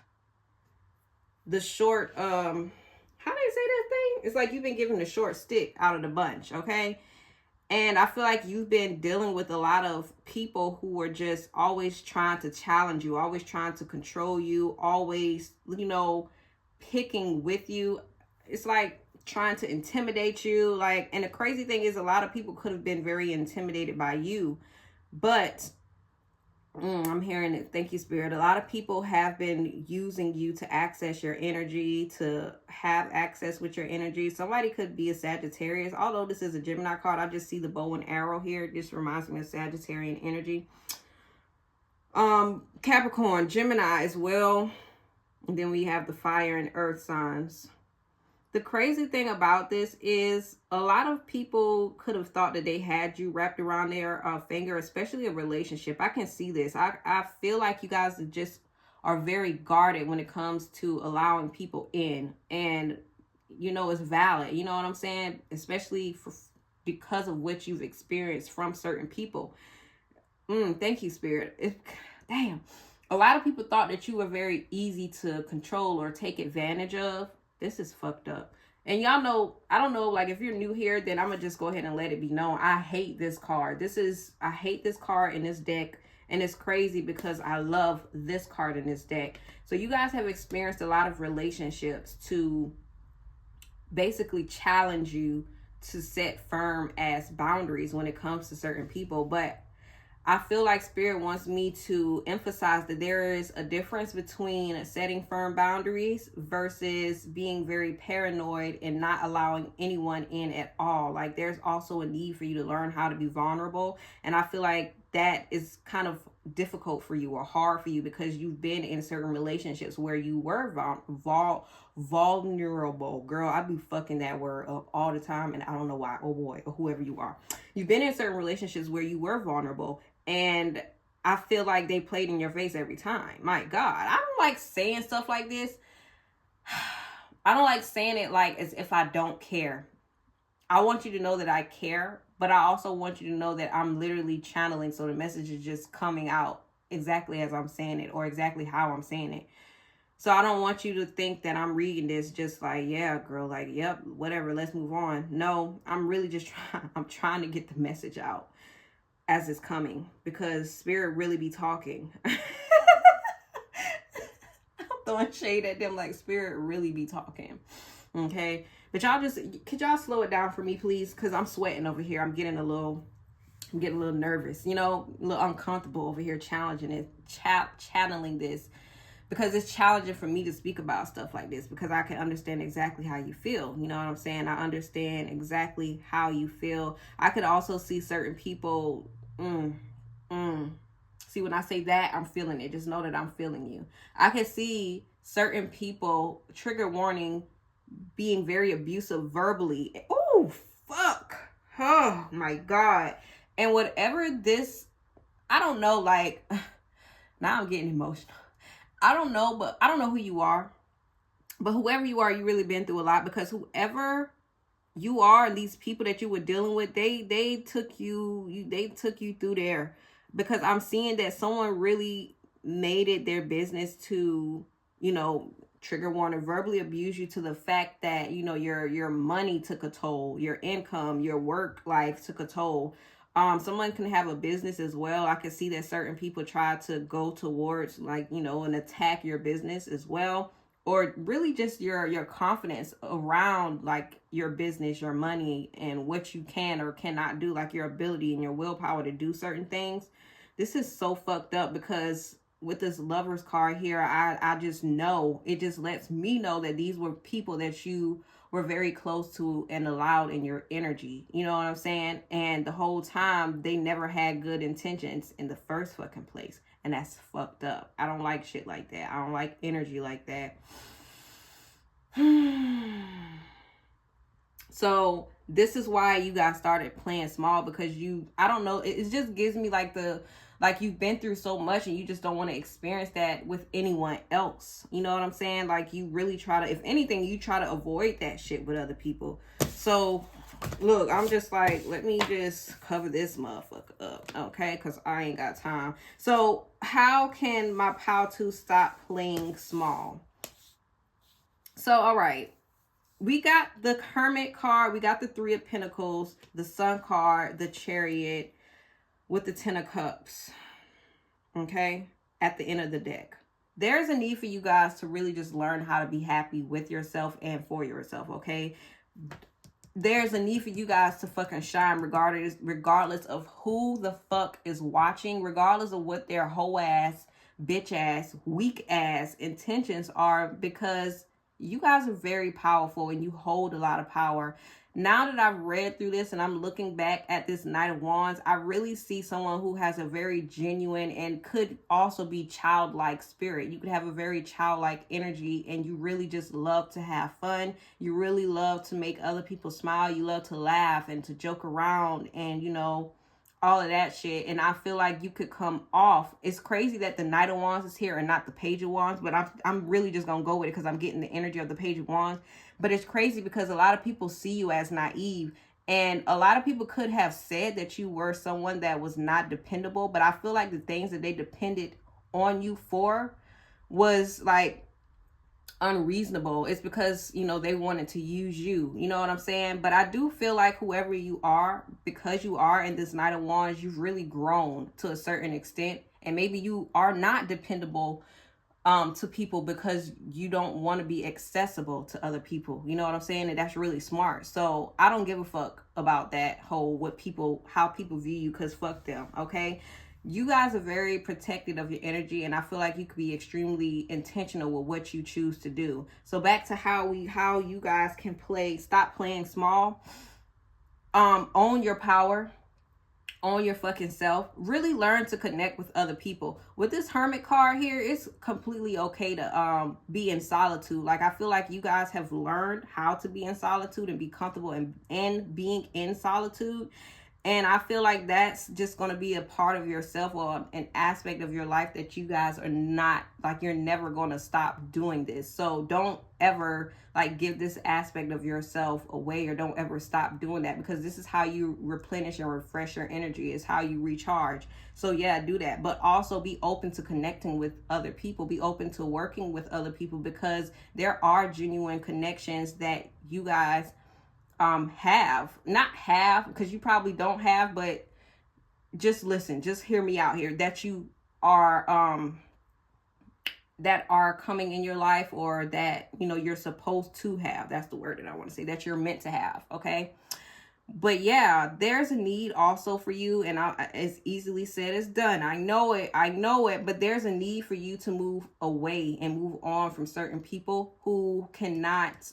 how do they say that thing? It's like you've been given the short stick out of the bunch, okay? And I feel like you've been dealing with a lot of people who are just always trying to challenge you, always trying to control you, always, picking with you. It's like trying to intimidate you. Like, and the crazy thing is a lot of people could have been very intimidated by you, but I'm hearing it. Thank you, Spirit. A lot of people have been using you to access your energy, to have access with your energy. Somebody could be a Sagittarius. Although this is a Gemini card, I just see the bow and arrow here. It just reminds me of Sagittarian energy. Capricorn, Gemini as well. And then we have the fire and earth signs. The crazy thing about this is a lot of people could have thought that they had you wrapped around their finger, especially a relationship. I can see this. I feel like you guys just are very guarded when it comes to allowing people in. And, it's valid. You know what I'm saying? Especially because of what you've experienced from certain people. Thank you, Spirit. Damn. A lot of people thought that you were very easy to control or take advantage of. This is fucked up. And y'all know, I don't know, like if you're new here, then I'm going to just go ahead and let it be known. I hate this card. I hate this card in this deck. And it's crazy because I love this card in this deck. So you guys have experienced a lot of relationships to basically challenge you to set firm ass boundaries when it comes to certain people. But I feel like Spirit wants me to emphasize that there is a difference between setting firm boundaries versus being very paranoid and not allowing anyone in at all. Like there's also a need for you to learn how to be vulnerable. And I feel like that is kind of difficult for you or hard for you because you've been in certain relationships where you were vulnerable. Girl, I be fucking that word up all the time and I don't know why. Oh boy, or whoever you are. You've been in certain relationships where you were vulnerable. And I feel like they played in your face every time. My God, I don't like saying stuff like this. I don't like saying it like as if I don't care. I want you to know that I care, but I also want you to know that I'm literally channeling. So the message is just coming out exactly as I'm saying it or exactly how I'm saying it. So I don't want you to think that I'm reading this just like, yeah, girl, like, yep, whatever, let's move on. No, I'm really just trying to get the message out as it's coming because Spirit really be talking. I'm throwing shade at them like Spirit really be talking. Okay. But y'all could y'all slow it down for me, please? Because I'm sweating over here. I'm getting a little nervous, a little uncomfortable over here channeling this because it's challenging for me to speak about stuff like this because I can understand exactly how you feel. You know what I'm saying? I understand exactly how you feel. I could also see certain people. See, when I say that, I'm feeling it. Just know that I'm feeling you. I can see certain people, trigger warning, being very abusive verbally. Oh, fuck. Oh, my God. And whatever this, I don't know, like, now I'm getting emotional. I don't know, but I don't know who you are. But whoever you are, you really been through a lot because whoever you are and these people that you were dealing with, they took you through there because I'm seeing that someone really made it their business to, trigger warning, verbally abuse you to the fact that, your money took a toll, your income, your work life took a toll. Someone can have a business as well. I can see that certain people try to go towards and attack your business as well. Or really just your confidence around like your business, your money, and what you can or cannot do, like your ability and your willpower to do certain things. This is so fucked up because with this Lover's card here, I just know, it just lets me know that these were people that you were very close to and allowed in your energy. You know what I'm saying? And the whole time they never had good intentions in the first fucking place. And that's fucked up. I don't like shit like that. I don't like energy like that. So this is why you guys started playing small, because I don't know, it just gives me like you've been through so much and you just don't want to experience that with anyone else. You know what I'm saying? Like, you really try to, if anything, you try to avoid that shit with other people. So look, I'm just like, let me just cover this motherfucker up, okay? Because I ain't got time. So how can my pile 2 stop playing small? So, all right. We got the Hermit card. We got the 3 of Pentacles, the Sun card, the Chariot with the 10 of Cups. Okay? At the end of the deck. There's a need for you guys to really just learn how to be happy with yourself and for yourself, okay? There's a need for you guys to fucking shine regardless of who the fuck is watching, regardless of what their whole ass, bitch ass, weak ass intentions are, because you guys are very powerful and you hold a lot of power. Now that I've read through this and I'm looking back at this Knight of Wands, I really see someone who has a very genuine and could also be childlike spirit. You could have a very childlike energy and you really just love to have fun. You really love to make other people smile. You love to laugh and to joke around and, you know, all of that shit. And I feel like you could come off. It's crazy that the Knight of Wands is here and not the Page of Wands, but I'm really just gonna go with it because I'm getting the energy of the Page of Wands. But it's crazy because a lot of people see you as naive, and a lot of people could have said that you were someone that was not dependable, but I feel like the things that they depended on you for was like unreasonable. It's because, you know, they wanted to use you, you know what I'm saying? But I do feel like whoever you are, because you are in this Knight of Wands, you've really grown to a certain extent, and maybe you are not dependable to people because you don't want to be accessible to other people, you know what I'm saying? And that's really smart. So I don't give a fuck about that whole how people view you, because fuck them, okay? You guys are very protected of your energy, and I feel like you could be extremely intentional with what you choose to do. So back to how you guys can stop playing small. Own your power. Own your fucking self. Really learn to connect with other people. With this Hermit card here, it's completely okay to be in solitude. Like, I feel like you guys have learned how to be in solitude and be comfortable in being in solitude. And I feel like that's just going to be a part of yourself, or an aspect of your life that you guys are not, like, you're never going to stop doing this. So don't ever like give this aspect of yourself away, or don't ever stop doing that, because this is how you replenish and refresh your energy. It's how you recharge. So yeah, do that. But also be open to connecting with other people. Be open to working with other people, because there are genuine connections that you guys because you probably don't have, but just listen, just hear me out here, that you are that are coming in your life, or that, you know, you're supposed to have. That's the word that I want to say, that you're meant to have, okay? But yeah, there's a need also for you, and it's easily said as done. I know it, but there's a need for you to move away and move on from certain people who cannot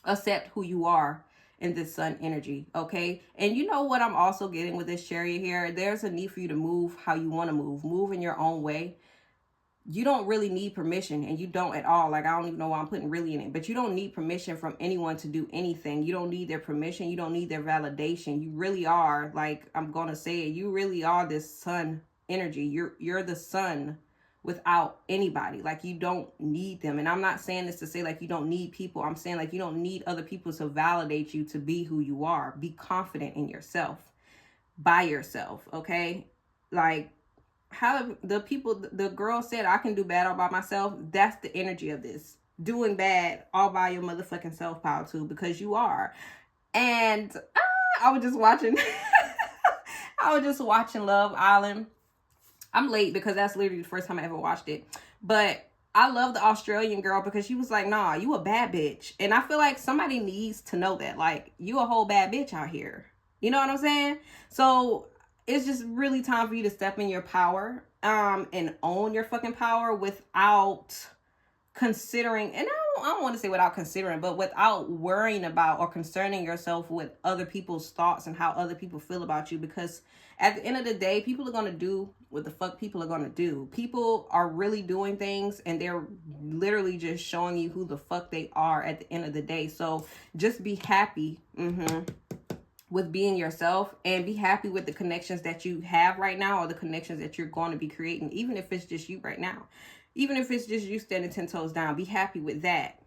accept who you are in this Sun energy, okay? And you know what I'm also getting with this Chariot here? There's a need for you to move how you want to move in your own way. You don't really need permission, and you don't at all. Like, I don't even know why I'm putting really in it, but you don't need permission from anyone to do anything. You don't need their permission. You don't need their validation. You really are, like, I'm going to say it, you really are this Sun energy. You're the sun without anybody. Like, you don't need them. And I'm not saying this to say like you don't need people. I'm saying like you don't need other people to validate you to be who you are. Be confident in yourself, by yourself, okay? Like, how the girl said, I can do bad all by myself. That's the energy of this. Doing bad all by your motherfucking self, power too, because you are. And I was just watching Love Island. I'm late because that's literally the first time I ever watched it. But I love the Australian girl because she was like, nah, you a bad bitch. And I feel like somebody needs to know that. Like, you a whole bad bitch out here. You know what I'm saying? So it's just really time for you to step in your power. and own your fucking power without considering, and I don't want to say without considering, but without worrying about or concerning yourself with other people's thoughts and how other people feel about you. Because at the end of the day, people are going to do what the fuck people are going to do. People are really doing things, and they're literally just showing you who the fuck they are at the end of the day. So just be happy with being yourself, and be happy with the connections that you have right now, or the connections that you're going to be creating, even if it's just you right now. Even if it's just you standing 10 toes down, be happy with that.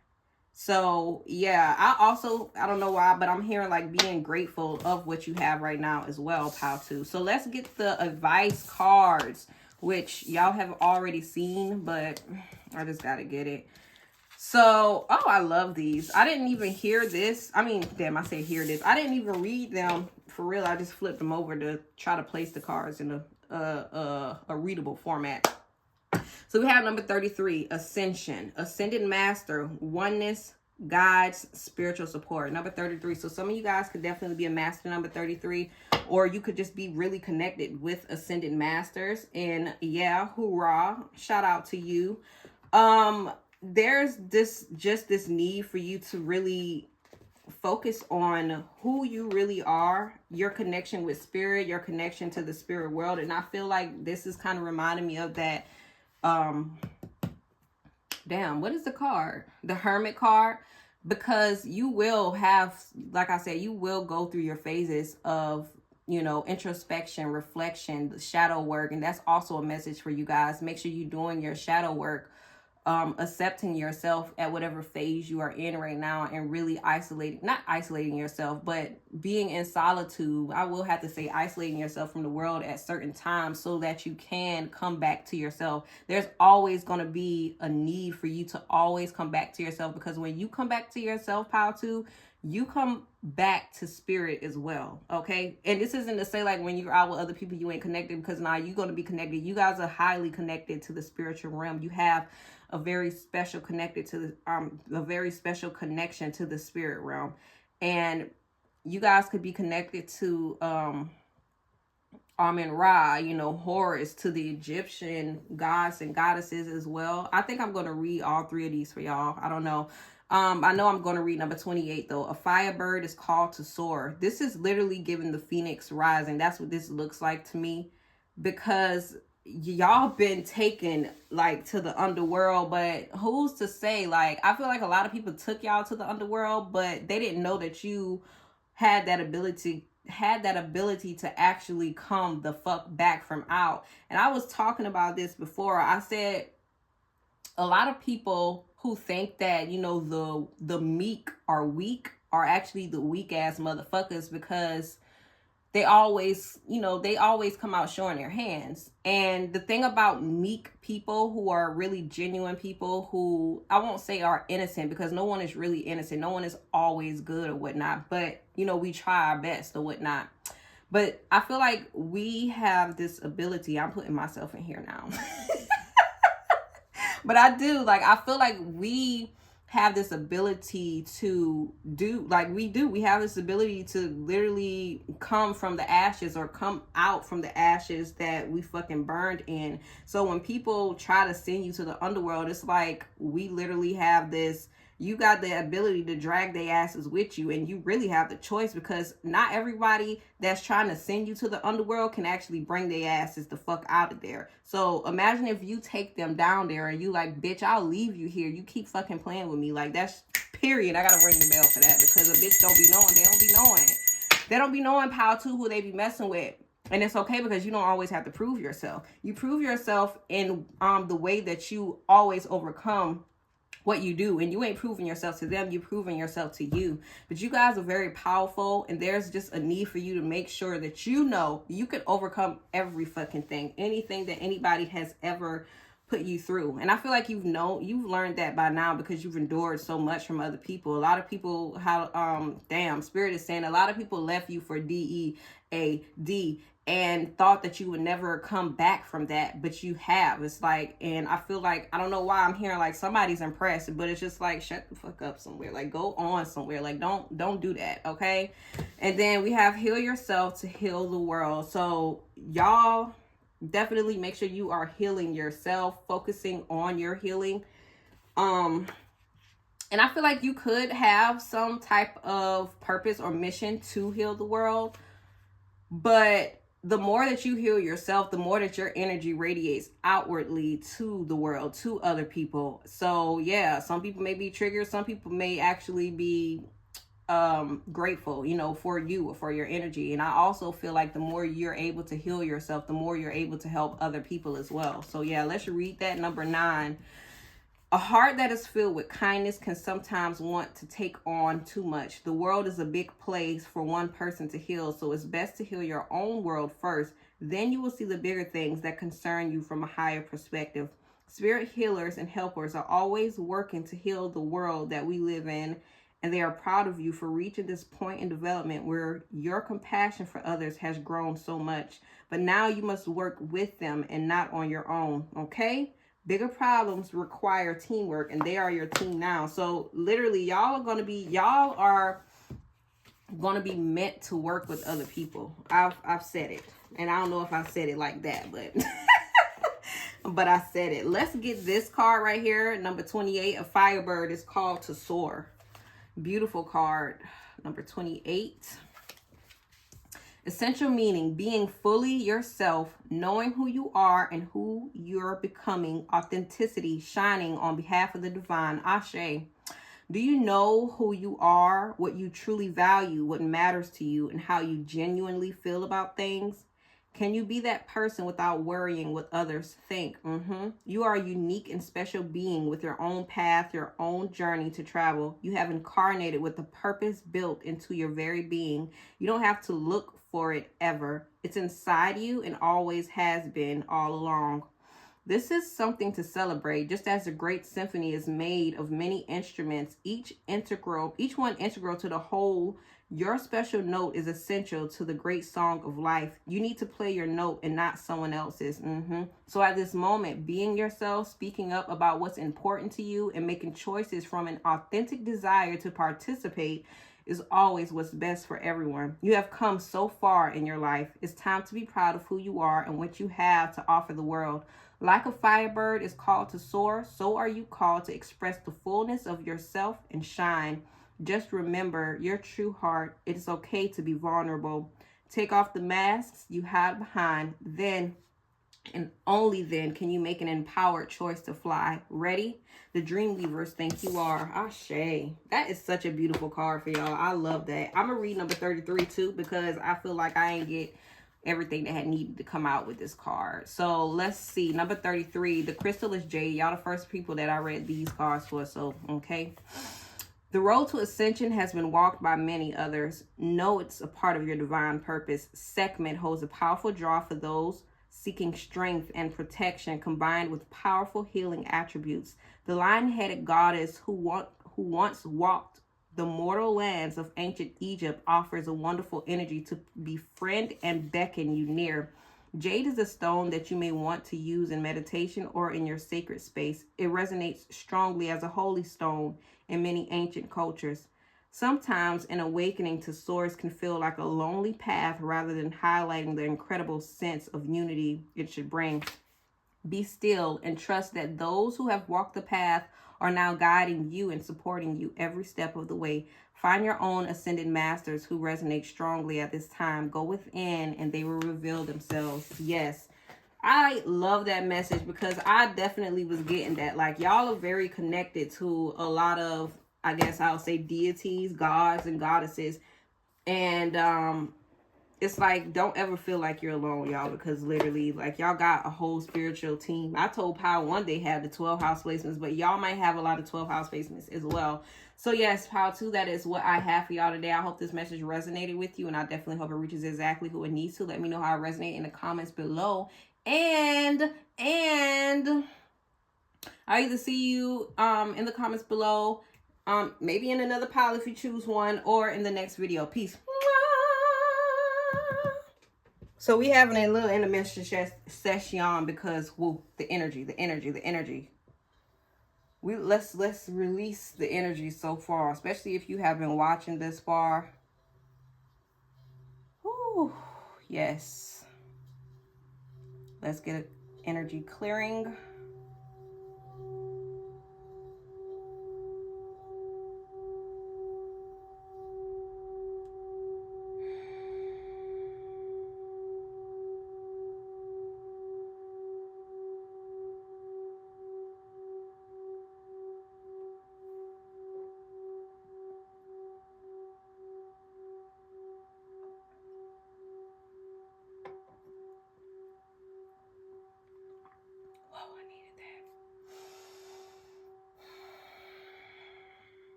So yeah, I don't know why, but I'm hearing like being grateful of what you have right now as well, pal too. So let's get the advice cards, which y'all have already seen, but I just gotta get it. So, oh, I love these. I didn't even hear this. I mean, damn, I say hear this. I didn't even read them for real. I just flipped them over to try to place the cards in a readable format. So we have number 33, Ascension, Ascended Master, Oneness, Guides, Spiritual Support. Number 33. So some of you guys could definitely be a master number 33, or you could just be really connected with Ascended Masters. And yeah, hoorah, shout out to you. There's this need for you to really focus on who you really are, your connection with spirit, your connection to the spirit world. And I feel like this is kind of reminding me of that. Damn, what is the card? The Hermit card. Because you will have, like I said, you will go through your phases of, you know, introspection, reflection, the shadow work. And that's also a message for you guys. Make sure you're doing your shadow work, accepting yourself at whatever phase you are in right now, and really not isolating yourself, but being in solitude. I will have to say isolating yourself from the world at certain times so that you can come back to yourself. There's always going to be a need for you to always come back to yourself, because when you come back to yourself, pal too, you come back to spirit as well. Okay. And this isn't to say like when you're out with other people, you ain't connected, because now you're going to be connected. You guys are highly connected to the spiritual realm. You have a very special connected to the a very special connection to the spirit realm, and you guys could be connected to Amen Ra, you know, Horus, to the Egyptian gods and goddesses as well. I think I'm going to read all three of these for y'all. I don't know. I know I'm going to read number 28 though. A firebird is called to soar. This is literally giving the phoenix rising. That's what this looks like to me, because y'all been taken like to the underworld, but who's to say? Like, I feel like a lot of people took y'all to the underworld, but they didn't know that you had that ability to actually come the fuck back from out. And I was talking about this before. I said a lot of people who think that, you know, the meek are weak are actually the weak ass motherfuckers, because they always come out showing their hands. And the thing about meek people, who are really genuine people, who I won't say are innocent, because no one is really innocent. No one is always good or whatnot. But, you know, we try our best or whatnot. But I feel like we have this ability. I'm putting myself in here now. But I do. Like, I feel like we have this ability to do, like we have this ability to literally come from the ashes, or come out from the ashes that we fucking burned in. So when people try to send you to the underworld, it's like we literally have this, you got the ability to drag their asses with you, and you really have the choice, because not everybody that's trying to send you to the underworld can actually bring their asses the fuck out of there. So imagine if you take them down there and you like, bitch, I'll leave you here. You keep fucking playing with me. Like, that's period. I gotta ring the bell for that, because a bitch don't be knowing. They don't be knowing. They don't be knowing, pal, too, who they be messing with. And it's okay, because you don't always have to prove yourself. You prove yourself in the way that you always overcome what you do, and you ain't proving yourself to them, you're proving yourself to you. But you guys are very powerful, and there's just a need for you to make sure that you know you can overcome every fucking thing, anything that anybody has ever put you through. And I feel like you've learned that by now, because you've endured so much from other people. A lot of people, Spirit is saying a lot of people left you for DEAD and thought that you would never come back from that, but you have. It's like, and I feel like, I don't know why I'm hearing like somebody's impressed, but it's just like, shut the fuck up somewhere. Like, go on somewhere. Like, don't do that, okay? And then we have heal yourself to heal the world. So y'all, Definitely make sure you are healing yourself, focusing on your healing. And I feel like you could have some type of purpose or mission to heal the world, but the more that you heal yourself, the more that your energy radiates outwardly to the world, to other people. So yeah, some people may be triggered, some people may actually be grateful, you know, for you, for your energy. And I also feel like the more you're able to heal yourself, the more you're able to help other people as well. So yeah, let's read that. Number 9. A heart that is filled with kindness can sometimes want to take on too much. The world is a big place for one person to heal, so it's best to heal your own world first. Then you will see the bigger things that concern you from a higher perspective. Spirit healers and helpers are always working to heal the world that we live in, and they are proud of you for reaching this point in development where your compassion for others has grown so much. But now you must work with them and not on your own, okay? Bigger problems require teamwork, and they are your team now. So literally, y'all are going to be meant to work with other people. I've said it, and I don't know if I said it like that, but but I said it. Let's get this card right here, number 28. A firebird is called to soar. Beautiful card, number 28. Essential meaning: being fully yourself, knowing who you are and who you're becoming, authenticity shining on behalf of the divine. Ashe. Do you know who you are, what you truly value, what matters to you, and how you genuinely feel about things? Can you be that person without worrying what others think? You are a unique and special being with your own path, your own journey to travel. You have incarnated with a purpose built into your very being. You don't have to look for it ever. It's inside you and always has been all along. This is something to celebrate. Just as a great symphony is made of many instruments, each one integral to the whole, your special note is essential to the great song of life. You need to play your note and not someone else's. So at this moment, being yourself, speaking up about what's important to you, and making choices from an authentic desire to participate is always what's best for everyone. You have come so far in your life. It's time to be proud of who you are and what you have to offer the world. Like a firebird is called to soar, so are you called to express the fullness of yourself and shine. Just remember your true heart. It is okay to be vulnerable. Take off the masks you hide behind. Then and only then can you make an empowered choice to fly. Ready? The dream weavers think you are. Ashe. That is such a beautiful card for y'all. I love that. I'm gonna read number 33 too, because I feel like I ain't get everything that had needed to come out with this card. So let's see. Number 33. The crystal is jade. Y'all the first people that I read these cards for. So okay. The road to ascension has been walked by many others. Know it's a part of your divine purpose. Sekhmet holds a powerful draw for those seeking strength and protection combined with powerful healing attributes. The lion-headed goddess who once walked the mortal lands of ancient Egypt offers a wonderful energy to befriend and beckon you near. Jade is a stone that you may want to use in meditation or in your sacred space. It resonates strongly as a holy stone in many ancient cultures. Sometimes an awakening to source can feel like a lonely path rather than highlighting the incredible sense of unity it should bring. Be still and trust that those who have walked the path are now guiding you and supporting you every step of the way. Find your own ascended masters who resonate strongly at this time. Go within and they will reveal themselves. Yes. I love that message because I definitely was getting that. Like, y'all are very connected to a lot of, I guess I'll say, deities, gods, and goddesses. And it's like, don't ever feel like you're alone, y'all, because literally, like, y'all got a whole spiritual team. I told Power one day have the 12 house placements, but y'all might have a lot of 12 house placements as well. So yes, Power 2, that is what I have for y'all today. I hope this message resonated with you, and I definitely hope it reaches exactly who it needs to. Let me know how it resonated in the comments below. And I'll either see you in the comments below, maybe in another pile if you choose one, or in the next video. Peace. So we having a little intermission session because the energy. Let's release the energy so far, especially if you have been watching this far. Ooh, yes. Let's get an energy clearing.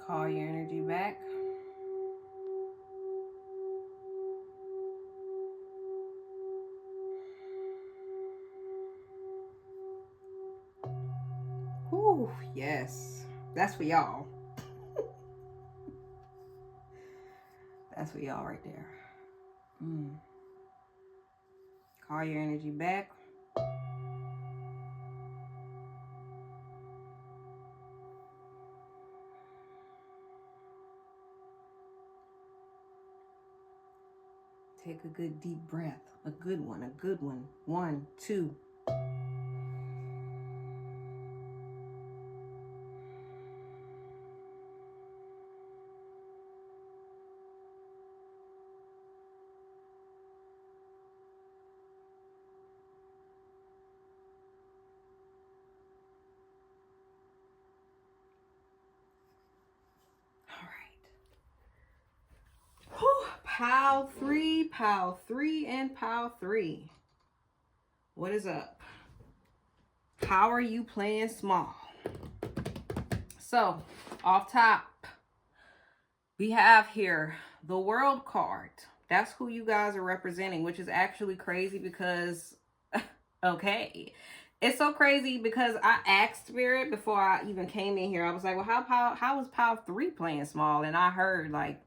Call your energy back. Ooh, yes. That's for y'all. That's for y'all right there. Call your energy back. Take a good deep breath. A good one, a good one. 1, 2. Pile 3, and pile 3. What is up? How are you playing small? So, off top, we have here the World card. That's who you guys are representing, which is actually crazy because, okay. It's so crazy because I asked Spirit before I even came in here. I was like, well, how is pile 3 playing small? And I heard, like,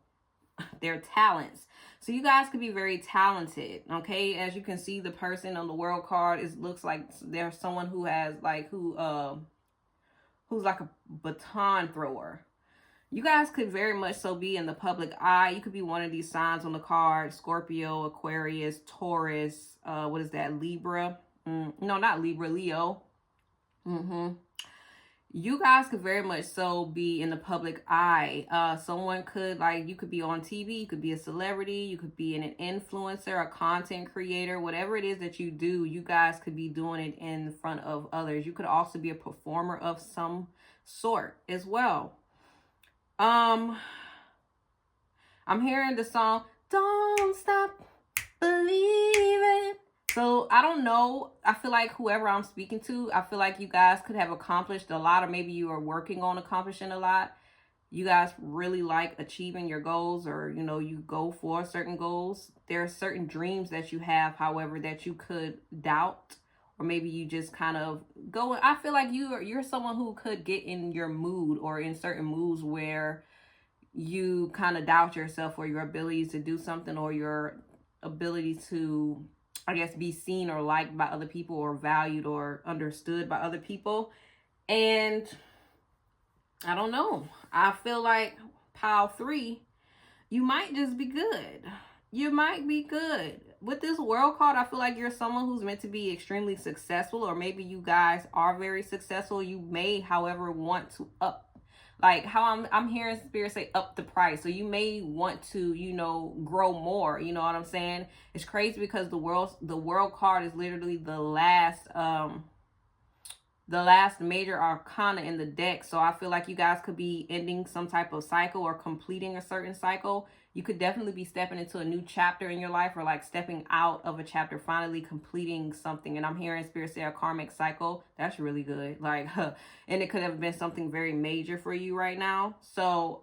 their talents. So you guys could be very talented, okay? As you can see, the person on the World card looks like there's someone who has like who's like a baton thrower. You guys could very much so be in the public eye. You could be one of these signs on the card: Scorpio, Aquarius, Taurus. What is that? Libra? No, not Libra. Leo. You guys could very much so be in the public eye. Someone could, like, you could be on TV, you could be a celebrity, you could be an influencer, a content creator, whatever it is that you do, you guys could be doing it in front of others. You could also be a performer of some sort as well. I'm hearing the song, Don't Stop Believing. So I don't know. I feel like whoever I'm speaking to, I feel like you guys could have accomplished a lot, or maybe you are working on accomplishing a lot. You guys really like achieving your goals, or, you know, you go for certain goals. There are certain dreams that you have, however, that you could doubt, or maybe you just kind of go. I feel like you're someone who could get in your mood or in certain moods where you kind of doubt yourself or your abilities to do something, or your ability to, I guess, be seen or liked by other people, or valued or understood by other people. And I don't know. I feel like pile 3, you might just be good. You might be good. With this World card, I feel like you're someone who's meant to be extremely successful, or maybe you guys are very successful. You may, however, want to up, like how I'm hearing Spirit say, up the price. So you may want to, you know, grow more. You know what I'm saying? It's crazy because the world card is literally the last major arcana in the deck. So I feel like you guys could be ending some type of cycle or completing a certain cycle. You could definitely be stepping into a new chapter in your life, or like stepping out of a chapter, finally completing something. And I'm hearing Spirit say a karmic cycle. That's really good. Like, and it could have been something very major for you right now. So,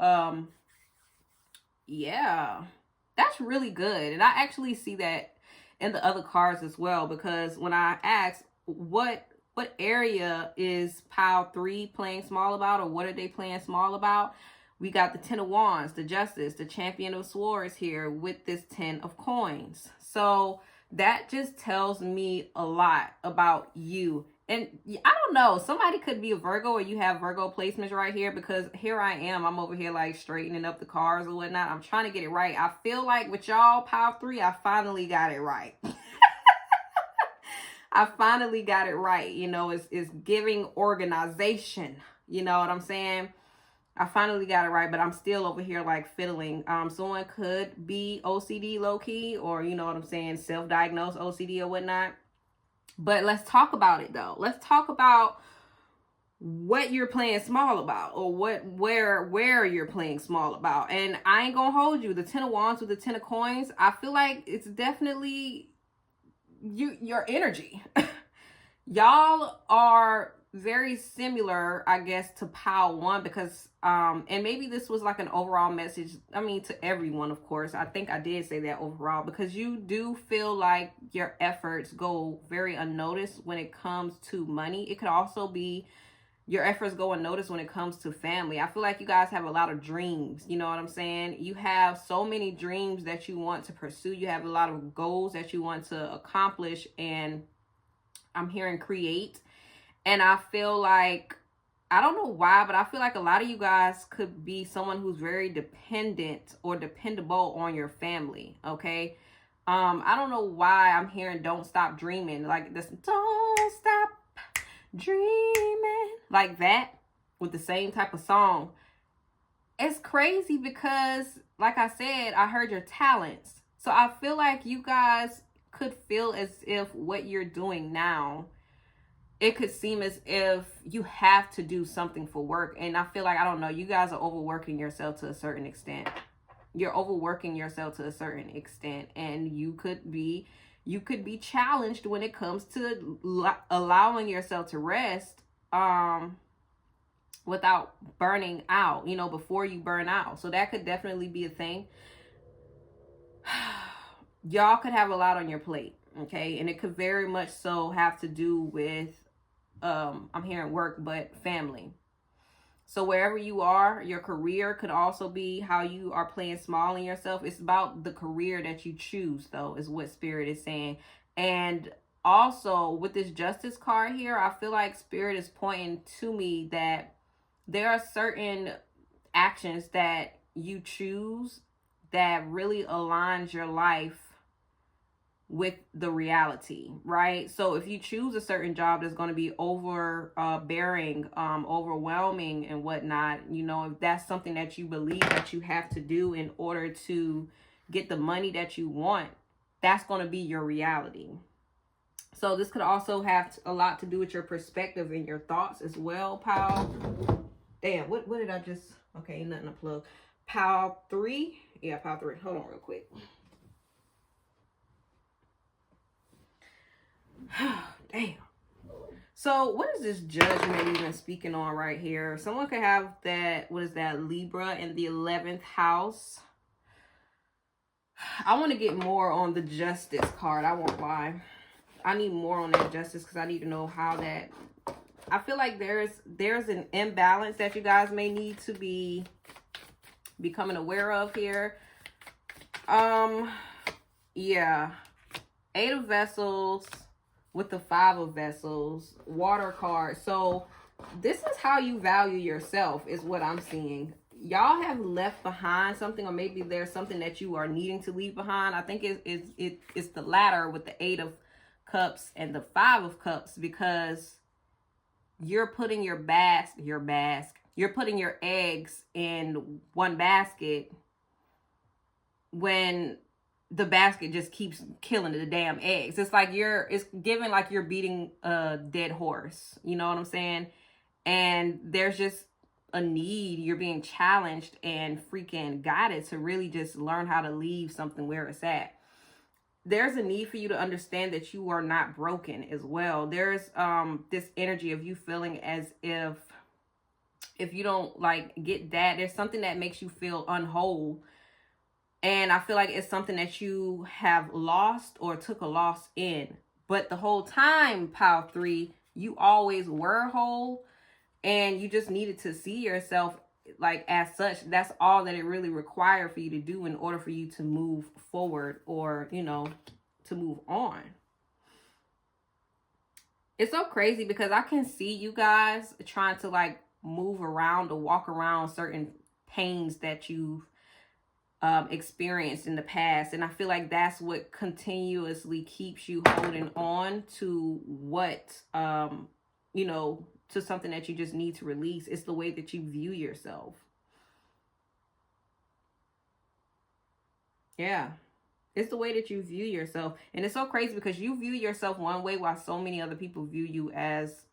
yeah, that's really good. And I actually see that in the other cards as well, because when I asked what area is pile 3 playing small about, or what are they playing small about, We got the 10 of Wands, the Justice, the Champion of Swords here with this 10 of Coins. So that just tells me a lot about you. And I don't know, somebody could be a Virgo or you have Virgo placements right here, because here I am. I'm over here like straightening up the cards or whatnot. I'm trying to get it right. I feel like with y'all, Power 3, I finally got it right. I finally got it right. You know, it's giving organization. You know what I'm saying? I finally got it right, but I'm still over here like fiddling. Someone could be OCD low key, or you know what I'm saying, self-diagnosed OCD or whatnot. But let's talk about it though. Let's talk about what you're playing small about, or where you're playing small about. And I ain't gonna hold you. The 10 of Wands with the 10 of Coins, I feel like it's definitely your energy. Y'all are very similar, I guess, to Pile 1, because and maybe this was like an overall message, I mean, to everyone, of course. I think I did say that overall, because you do feel like your efforts go very unnoticed when it comes to money. It could also be your efforts go unnoticed when it comes to family. I feel like you guys have a lot of dreams. You know what I'm saying? You have so many dreams that you want to pursue. You have a lot of goals that you want to accomplish, and I'm hearing create. And I feel like, I don't know why, but I feel like a lot of you guys could be someone who's very dependent or dependable on your family, okay? I don't know why I'm hearing don't stop dreaming. Like this, don't stop dreaming. Like that, with the same type of song. It's crazy because, like I said, I heard your talents. So I feel like you guys could feel as if what you're doing now, it could seem as if you have to do something for work. And I feel like, I don't know, you guys are overworking yourself to a certain extent. You're overworking yourself to a certain extent. And you could be challenged when it comes to allowing yourself to rest without burning out, you know, before you burn out. So that could definitely be a thing. Y'all could have a lot on your plate, okay? And it could very much so have to do with I'm hearing work, but family. So wherever you are, your career could also be how you are playing small in yourself. It's about the career that you choose, though, is what Spirit is saying. And also with this Justice card here, I feel like Spirit is pointing to me that there are certain actions that you choose that really aligns your life with the reality, right? So if you choose a certain job that's going to be overbearing, overwhelming and whatnot, you know, if that's something that you believe that you have to do in order to get the money that you want, that's going to be your reality. So this could also have a lot to do with your perspective and your thoughts as well, pal. Damn, what did I just, okay, nothing to plug. Pal 3, yeah, pal 3, hold on real quick. Damn. So what is this judgment even speaking on right here? Someone could have that, what is that, Libra in the 11th house. I want to get more on the Justice card. I won't lie. I need more on that Justice, because I need to know how that, I feel like there's an imbalance that you guys may need to be becoming aware of here. Yeah. 8 of Vessels with the 5 of Vessels, Water card. So this is how you value yourself, is what I'm seeing. Y'all have left behind something, or maybe there's something that you are needing to leave behind. I think it's the latter with the 8 of Cups and the 5 of Cups, because you're putting you're putting your eggs in one basket when the basket just keeps killing the damn eggs. It's like it's given like you're beating a dead horse. You know what I'm saying? And there's just a need. You're being challenged and freaking guided to really just learn how to leave something where it's at. There's a need for you to understand that you are not broken as well. There's this energy of you feeling as if you don't like get that, there's something that makes you feel unwhole. And I feel like it's something that you have lost or took a loss in. But the whole time, Pile 3, you always were whole. And you just needed to see yourself like as such, that's all that it really required for you to do in order for you to move forward, or, you know, to move on. It's so crazy because I can see you guys trying to like move around or walk around certain pains that you've experienced in the past. And I feel like that's what continuously keeps you holding on to what, you know, to something that you just need to release. It's the way that you view yourself. Yeah. It's the way that you view yourself. And it's so crazy because you view yourself one way while so many other people view you as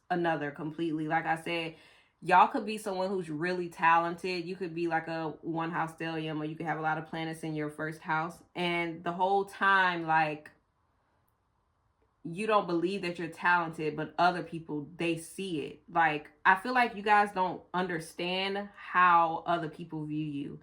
another completely. Like I said, y'all could be someone who's really talented. You could be like a one house stellium, or you could have a lot of planets in your first house. And the whole time, like, you don't believe that you're talented, but other people, they see it. Like, I feel like you guys don't understand how other people view you.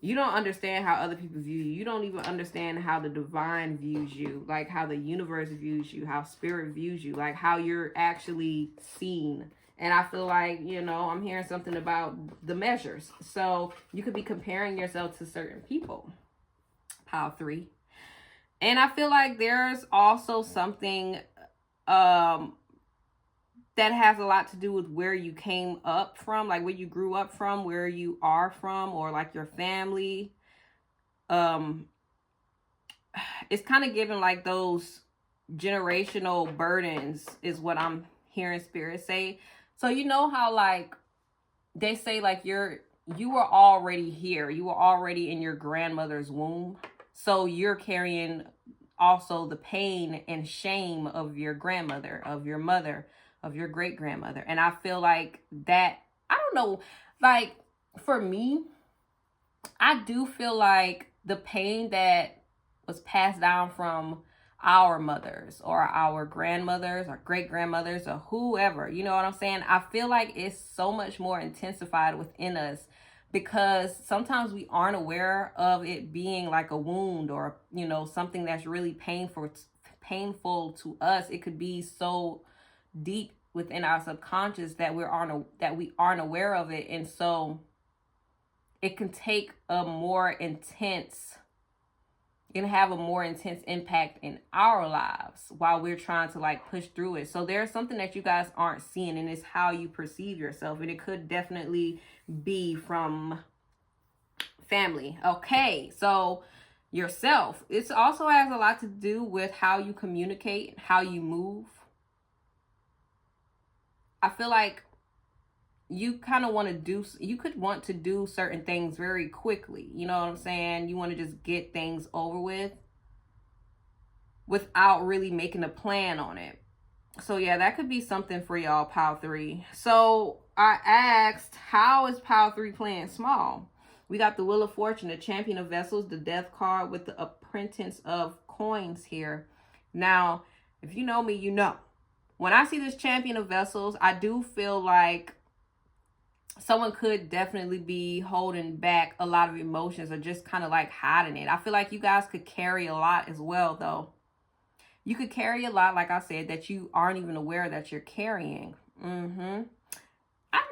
You don't understand how other people view you. You don't even understand how the divine views you, like how the universe views you, how spirit views you, like how you're actually seen. And I feel like, you know, I'm hearing something about the measures. So you could be comparing yourself to certain people. Pile 3. And I feel like there's also something that has a lot to do with where you came up from, like where you grew up from, where you are from, or like your family. It's kind of giving like those generational burdens is what I'm hearing spirit say. So you know how like they say like you were already here. You were already in your grandmother's womb. So you're carrying also the pain and shame of your grandmother, of your mother, of your great grandmother. And I feel like that, I don't know, like for me, I do feel like the pain that was passed down from our mothers or our grandmothers or great grandmothers or whoever, you know what I'm saying? I feel like it's so much more intensified within us because sometimes we aren't aware of it being like a wound or, you know, something that's really painful to us. It could be so deep within our subconscious that we aren't aware of it. And so it can take a more intense, it can have a more intense impact in our lives while we're trying to like push through it. So there's something that you guys aren't seeing, and it's how you perceive yourself. And it could definitely be from family. Okay, so yourself. It also has a lot to do with how you communicate, how you move. I feel like you kind of you could want to do certain things very quickly. You know what I'm saying? You want to just get things over with without really making a plan on it. So yeah, that could be something for y'all, pile 3. So I asked, how is pile 3 playing small? We got the Wheel of Fortune, the Champion of Vessels, the Death card with the Apprentice of Coins here. Now, if you know me, you know. When I see this Champion of Vessels, I do feel like someone could definitely be holding back a lot of emotions or just kind of like hiding it. I feel like you guys could carry a lot as well, though. You could carry a lot, like I said, that you aren't even aware that you're carrying. I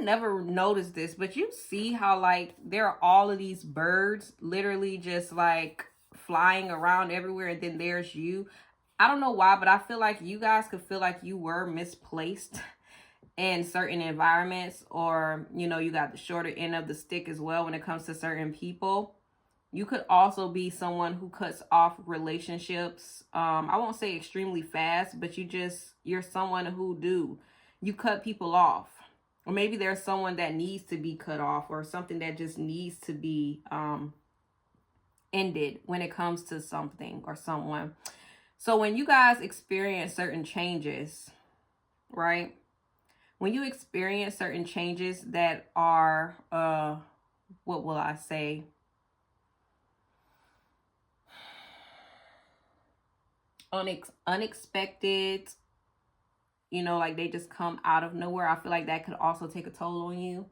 never noticed this, but you see how like there are all of these birds literally just like flying around everywhere, and then there's you. I don't know why, but I feel like you guys could feel like you were misplaced in certain environments, or, you know, you got the shorter end of the stick as well when it comes to certain people. You could also be someone who cuts off relationships. I won't say extremely fast, but you're someone who you cut people off. Or maybe there's someone that needs to be cut off, or something that just needs to be ended when it comes to something or someone. So when you guys experience certain changes, right? When you experience certain changes that are, what will I say? Unexpected, you know, like they just come out of nowhere. I feel like that could also take a toll on you.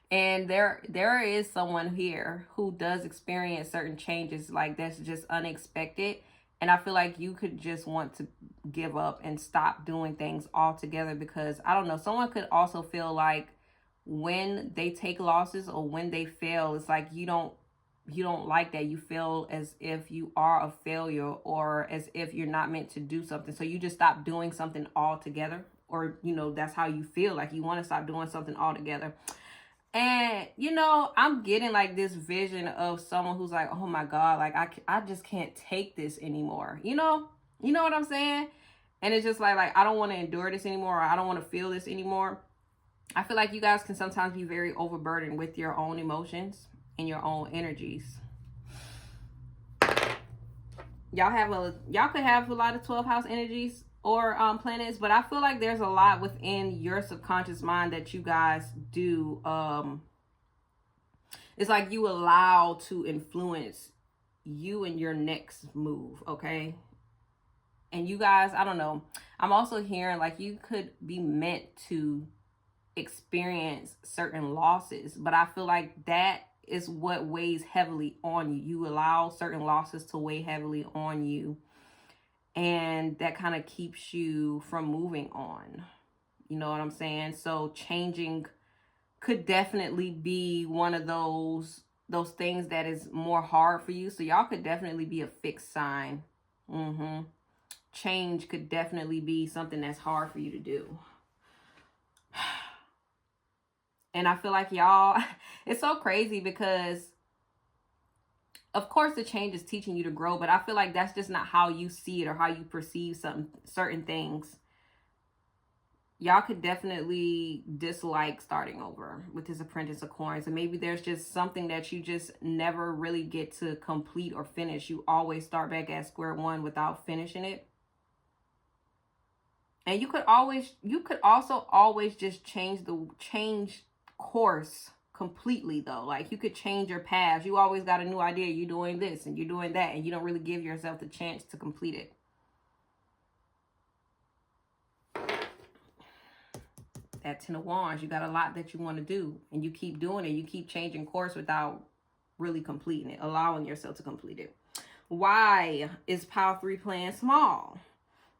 And there is someone here who does experience certain changes like that's just unexpected. And I feel like you could just want to give up and stop doing things altogether because, I don't know, someone could also feel like when they take losses or when they fail, it's like you don't like that. You feel as if you are a failure or as if you're not meant to do something. So you just stop doing something altogether, or, you know, that's how you feel, like you want to stop doing something altogether. And, you know, I'm getting like this vision of someone who's like, oh my God, like I just can't take this anymore. You know what I'm saying? And it's just like I don't want to endure this anymore, or I don't want to feel this anymore. I feel like you guys can sometimes be very overburdened with your own emotions and your own energies. Y'all could have a lot of 12th house energies or planets, but I feel like there's a lot within your subconscious mind that you guys do. It's like you allow to influence you and your next move, okay? And you guys, I don't know, I'm also hearing like you could be meant to experience certain losses, but I feel like that is what weighs heavily on you. You allow certain losses to weigh heavily on you, and that kind of keeps you from moving on. You know what I'm saying? So changing could definitely be one of those things that is more hard for you. So y'all could definitely be a fixed sign. Change could definitely be something that's hard for you to do. And I feel like y'all, it's so crazy because of course the change is teaching you to grow, but I feel like that's just not how you see it or how you perceive certain things. Y'all could definitely dislike starting over with this Apprentice of Coins. And maybe there's just something that you just never really get to complete or finish. You always start back at square one without finishing it. And you could also always just change course completely though. Like you could change your path. You always got a new idea. You're doing this and you're doing that, and you don't really give yourself the chance to complete it. That 10 of Wands, you got a lot that you want to do, and you keep doing it. You keep changing course without really completing it, allowing yourself to complete it. Why is Pile 3 playing small?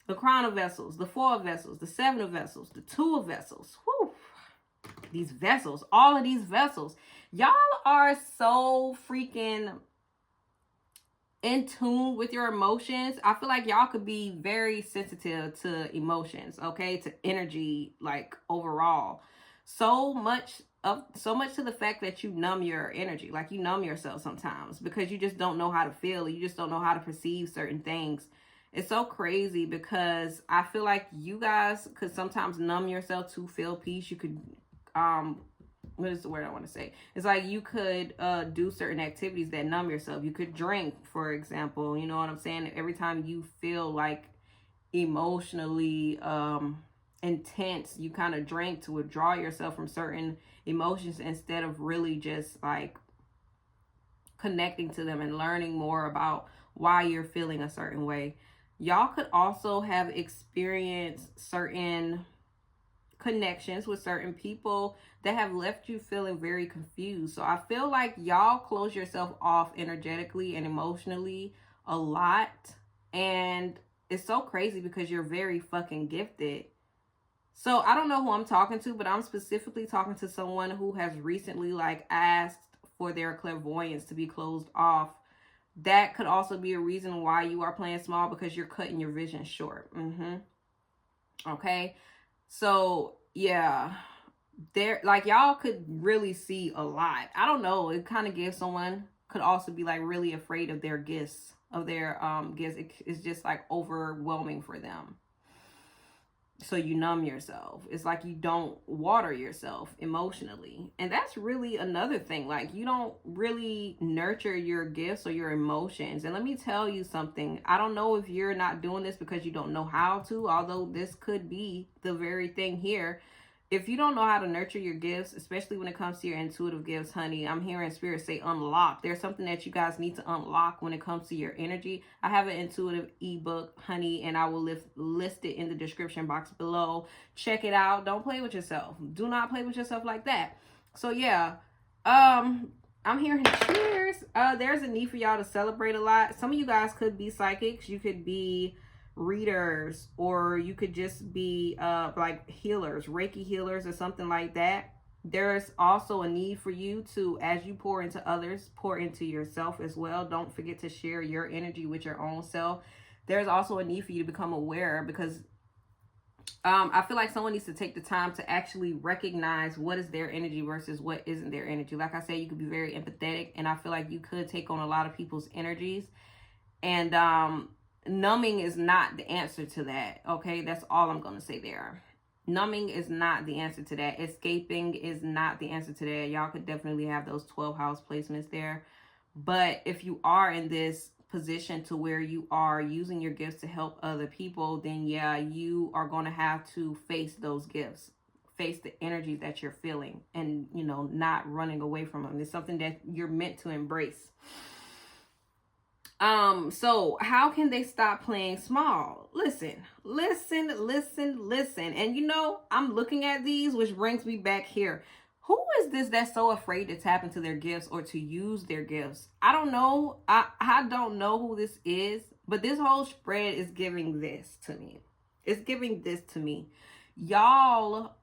The Crown of Vessels, the 4 of Vessels, the 7 of Vessels, the 2 of Vessels. Whew. These vessels, all of these vessels. Y'all are so freaking in tune with your emotions. I feel like y'all could be very sensitive to emotions, okay, to energy, like overall. So much to the fact that you numb your energy, like you numb yourself sometimes because you just don't know how to feel. You just don't know how to perceive certain things. It's so crazy because I feel like you guys could sometimes numb yourself to feel peace. You could what is the word I want to say? It's like you could do certain activities that numb yourself. You could drink, for example. You know what I'm saying? Every time you feel like emotionally intense, you kind of drink to withdraw yourself from certain emotions instead of really just like connecting to them and learning more about why you're feeling a certain way. Y'all could also have experienced certain connections with certain people that have left you feeling very confused. So I feel like y'all close yourself off energetically and emotionally a lot. And it's so crazy because you're very fucking gifted. So I don't know who I'm talking to, but I'm specifically talking to someone who has recently like asked for their clairvoyance to be closed off. That could also be a reason why you are playing small, because you're cutting your vision short. Okay. So yeah, there, like y'all could really see a lot. I don't know. It kind of gives someone could also be like really afraid of their gifts, gifts. It's just like overwhelming for them. So you numb yourself. It's like you don't water yourself emotionally. And that's really another thing. Like you don't really nurture your gifts or your emotions. And let me tell you something. I don't know if you're not doing this because you don't know how to, although this could be the very thing here. If you don't know how to nurture your gifts, especially when it comes to your intuitive gifts, honey, I'm hearing spirit say unlock. There's something that you guys need to unlock when it comes to your energy. I have an intuitive ebook, honey, and I will list it in the description box below. Check it out. Don't play with yourself. Do not play with yourself like that. So yeah, I'm hearing cheers. There's a need for y'all to celebrate a lot. Some of you guys could be psychics. You could be readers, or you could just be like healers, Reiki healers or something like that. There's also a need for you to, as you pour into others, pour into yourself as well. Don't forget to share your energy with your own self. There's also a need for you to become aware, because I feel like someone needs to take the time to actually recognize what is their energy versus what isn't their energy. Like I said, you could be very empathetic, and I feel like you could take on a lot of people's energies. And numbing is not the answer to that. Okay, that's all I'm going to say there. Numbing is not the answer to that. Escaping is not the answer to that. Y'all could definitely have those 12 house placements there. But if you are in this position to where you are using your gifts to help other people, then yeah, you are going to have to face those gifts, face the energies that you're feeling, and, you know, not running away from them. It's something that you're meant to embrace. So how can they stop playing small? Listen. And you know, I'm looking at these, which brings me back here. Who is this that's so afraid to tap into their gifts or to use their gifts? I don't know. I don't know who this is, but this whole spread is giving this to me. It's giving this to me. Y'all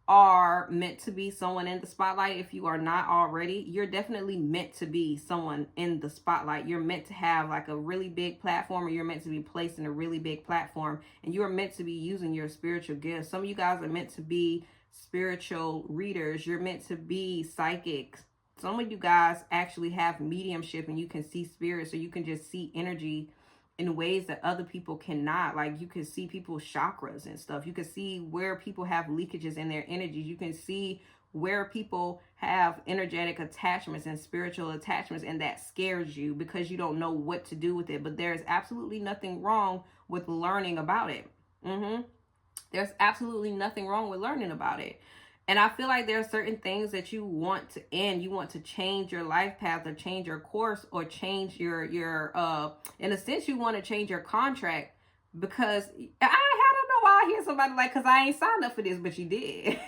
are meant to be someone in the spotlight. If you are not already, you're definitely meant to be someone in the spotlight. You're meant to have like a really big platform, or you're meant to be placed in a really big platform, and you are meant to be using your spiritual gifts. Some of you guys are meant to be spiritual readers. You're meant to be psychics. Some of you guys actually have mediumship, and you can see spirits, so you can just see energy in ways that other people cannot. Like, you can see people's chakras and stuff. You can see where people have leakages in their energies. You can see where people have energetic attachments and spiritual attachments, and that scares you because you don't know what to do with it. But there's absolutely nothing wrong with learning about it. There's absolutely nothing wrong with learning about it. And I feel like there are certain things that you want to end. You want to change your life path, or change your course, or change your in a sense, you want to change your contract, because I don't know why I hear somebody like, because I ain't signed up for this, but you did.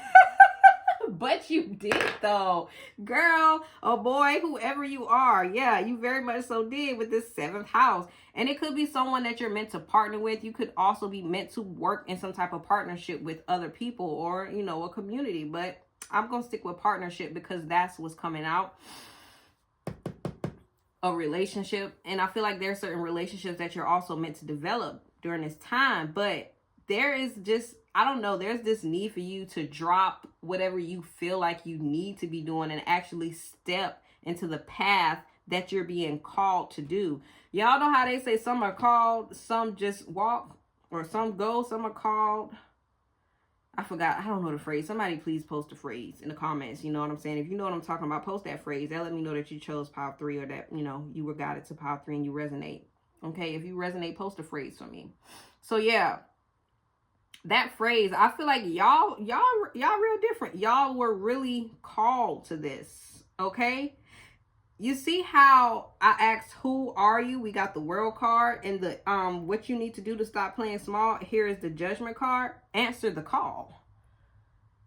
But you did though, girl, oh boy, whoever you are. Yeah, you very much so did with this 7th house. And it could be someone that you're meant to partner with. You could also be meant to work in some type of partnership with other people, or, you know, a community. But I'm going to stick with partnership because that's what's coming out. A relationship. And I feel like there are certain relationships that you're also meant to develop during this time. But there is just, I don't know, there's this need for you to drop whatever you feel like you need to be doing and actually step into the path that you're being called to do. Y'all know how they say some are called, some just walk, or some go, some are called. I forgot. I don't know the phrase. Somebody please post the phrase in the comments. You know what I'm saying? If you know what I'm talking about, post that phrase. That let me know that you chose pile 3, or that, you know, you were guided to pile 3 and you resonate. Okay, if you resonate, post a phrase for me. So yeah, that phrase, I feel like y'all real different. Y'all were really called to this. Okay, you see how I asked, who are you? We got the world card, and the what you need to do to stop playing small. Here is the judgment card. Answer the call.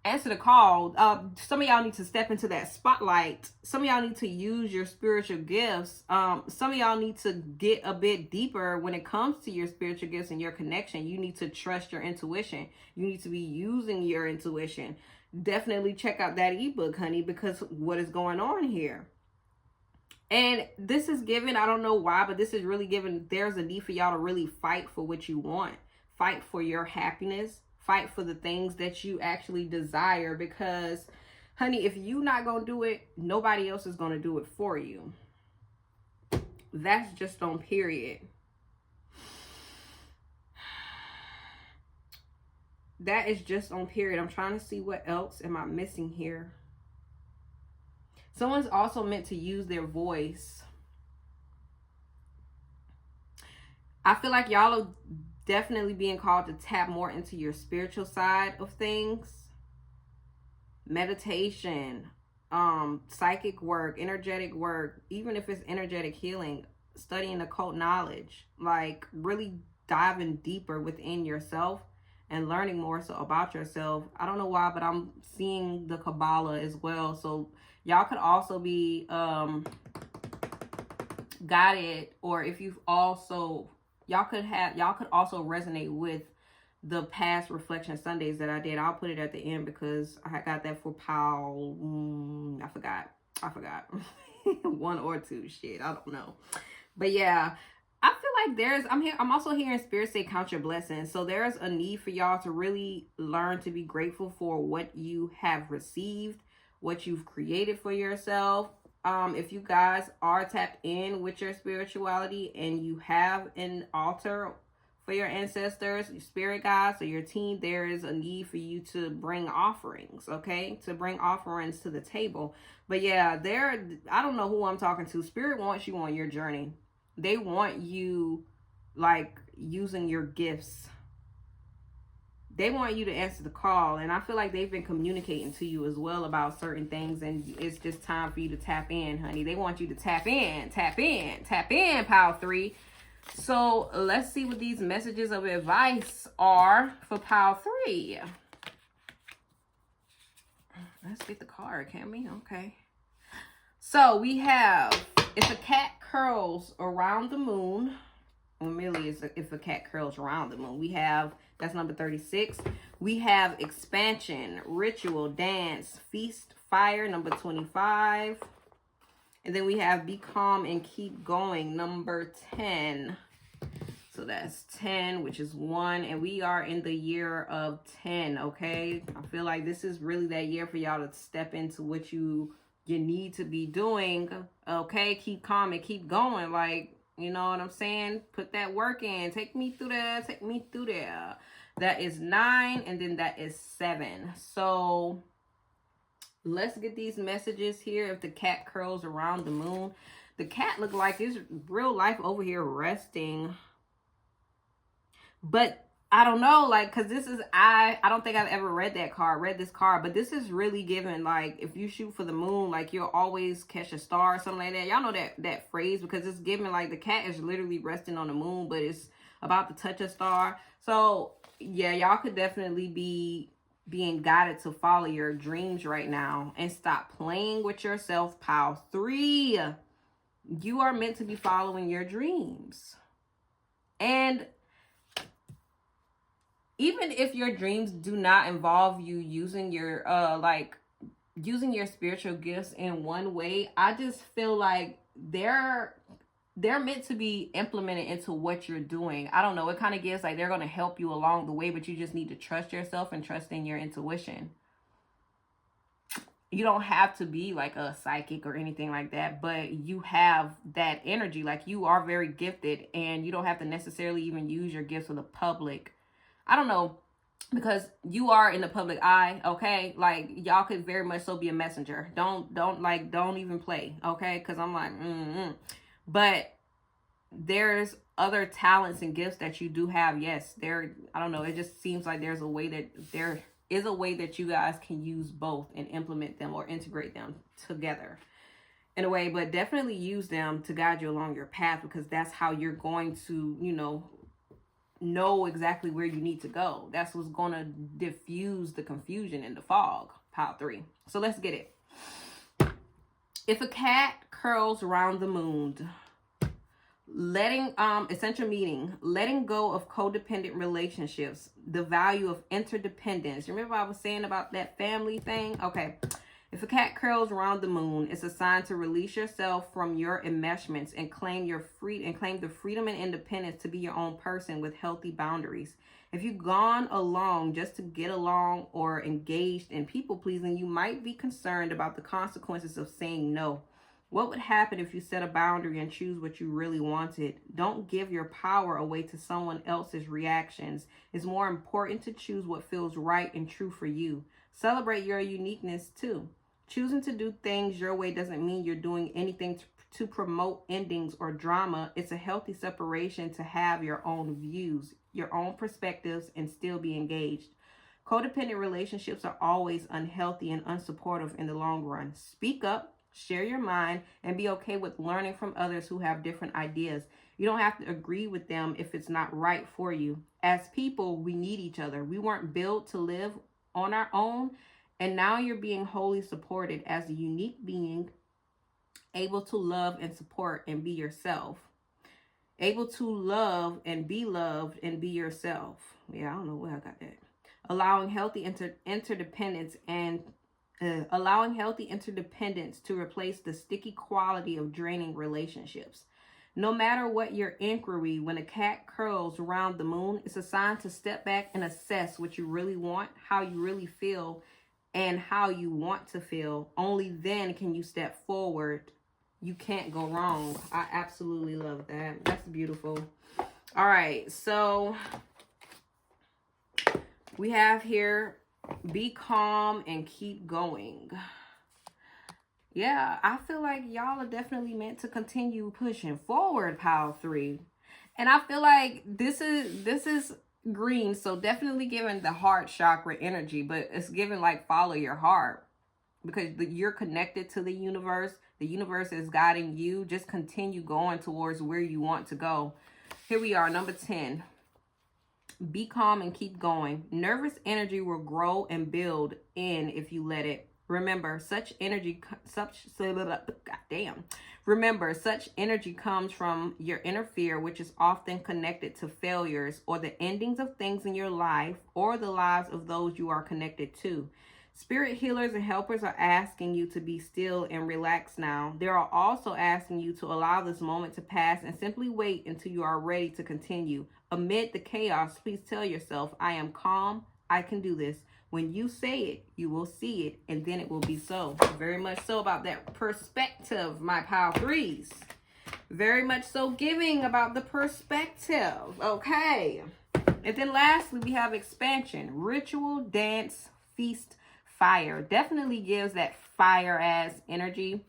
Answer the call. Some of y'all need to step into that spotlight. Some of y'all need to use your spiritual gifts. Some of y'all need to get a bit deeper when it comes to your spiritual gifts and your connection. You need to trust your intuition. You need to be using your intuition. Definitely check out that ebook, honey, because what is going on here? And this is given, I don't know why, but this is really given, there's a need for y'all to really fight for what you want. Fight for your happiness. Fight for the things that you actually desire, because, honey, if you're not going to do it, nobody else is going to do it for you. That's just on period. That is just on period. I'm trying to see what else am I missing here. Someone's also meant to use their voice. I feel like y'all are definitely being called to tap more into your spiritual side of things. Meditation, psychic work, energetic work, even if it's energetic healing, studying occult knowledge, like really diving deeper within yourself and learning more so about yourself. I don't know why, but I'm seeing the Kabbalah as well. So y'all could also be guided, or if you've also, y'all could also resonate with the past reflection Sundays that I did. I'll put it at the end because I got that for Paul. I forgot. 1 or 2. Shit, I don't know. But yeah, I feel like I'm also hearing Spirit say count your blessings. So there's a need for y'all to really learn to be grateful for what you have received, what you've created for yourself. If you guys are tapped in with your spirituality and you have an altar for your ancestors, your spirit guides, or your team, there is a need for you to bring offerings, okay? To bring offerings to the table. But yeah, I don't know who I'm talking to. Spirit wants you on your journey. They want you, like, using your gifts. They want you to answer the call. And I feel like they've been communicating to you as well about certain things. And it's just time for you to tap in, honey. They want you to tap in, Pile 3. So let's see what these messages of advice are for Pile 3. Let's get the card, can we? Okay. So we have, if a cat curls around the moon, well, merely is if a cat curls around the moon. We have, that's number 36. We have expansion, ritual, dance, feast, fire, number 25. And then we have be calm and keep going, number 10. So that's 10, which is 1. And we are in the year of 10, okay? I feel like this is really that year for y'all to step into what you need to be doing, okay? Keep calm and keep going. Like, you know what I'm saying? Put that work in. Take me through there. Take me through there. That is 9, and then that is 7. So let's get these messages here. If the cat curls around the moon, the cat look like it's real life over here resting. But I don't know, like, because this is, I don't think I've ever read this card, but this is really giving, like, if you shoot for the moon, like, you'll always catch a star or something like that. Y'all know that phrase, because it's giving, like, the cat is literally resting on the moon, but it's about to touch a star. So yeah, y'all could definitely be being guided to follow your dreams right now and stop playing with yourself. Pile 3, you are meant to be following your dreams. And even if your dreams do not involve you using your using your spiritual gifts in one way, I just feel like they're meant to be implemented into what you're doing. I don't know, it kind of gives like they're going to help you along the way, but you just need to trust yourself and trust in your intuition. You don't have to be like a psychic or anything like that, but you have that energy. Like, you are very gifted, and you don't have to necessarily even use your gifts for the public. I don't know, because you are in the public eye, okay? Like, y'all could very much so be a messenger. Don't even play, okay? Because I'm like, But there's other talents and gifts that you do have. Yes, I don't know. It just seems like there is a way that you guys can use both and implement them or integrate them together in a way, but definitely use them to guide you along your path, because that's how you're going to, know exactly where you need to go. That's what's going to diffuse the confusion and the fog. Pile 3. So let's get it. If a cat curls around the moon, essential meaning, letting go of codependent relationships, the value of interdependence. Remember I was saying about that family thing? Okay. If a cat curls around the moon, it's a sign to release yourself from your enmeshments and claim the freedom and independence to be your own person with healthy boundaries. If you've gone along just to get along or engaged in people pleasing, you might be concerned about the consequences of saying no. What would happen if you set a boundary and choose what you really wanted? Don't give your power away to someone else's reactions. It's more important to choose what feels right and true for you. Celebrate your uniqueness too. Choosing to do things your way doesn't mean you're doing anything to promote endings or drama. It's a healthy separation to have your own views, your own perspectives, and still be engaged. Codependent relationships are always unhealthy and unsupportive in the long run. Speak up, share your mind, and be okay with learning from others who have different ideas. You don't have to agree with them if it's not right for you. As people, we need each other. We weren't built to live on our own. And now you're being wholly supported as a unique being, able to love and support and be yourself. able to love and be yourself. Yeah, I don't know where I got that. Allowing healthy interdependence and allowing healthy interdependence to replace the sticky quality of draining relationships. No matter what your inquiry, when a cat curls around the moon, it's a sign to step back and assess what you really want, how you really feel, and how you want to feel. Only then can you step forward. You can't go wrong. I absolutely love that. That's beautiful. All right, so we have here, be calm and keep going. Yeah, I feel like y'all are definitely meant to continue pushing forward, pile 3. And I feel like this is green, so definitely giving the heart chakra energy, but it's giving like follow your heart, because you're connected to the universe. The universe is guiding you. Just continue going towards where you want to go. Here we are, number 10. Be calm and keep going. Nervous energy will grow and build in if you let it. Remember, such energy comes from your inner fear, which is often connected to failures or the endings of things in your life or the lives of those you are connected to. Spirit healers and helpers are asking you to be still and relax now. They are also asking you to allow this moment to pass and simply wait until you are ready to continue. Amid the chaos, please tell yourself, I am calm, I can do this. When you say it, you will see it, and then it will be so. Very much so about that perspective, my pile 3s. Very much so giving about the perspective, okay? And then lastly, we have expansion. Ritual, dance, feast, fire. Definitely gives that fire-ass energy.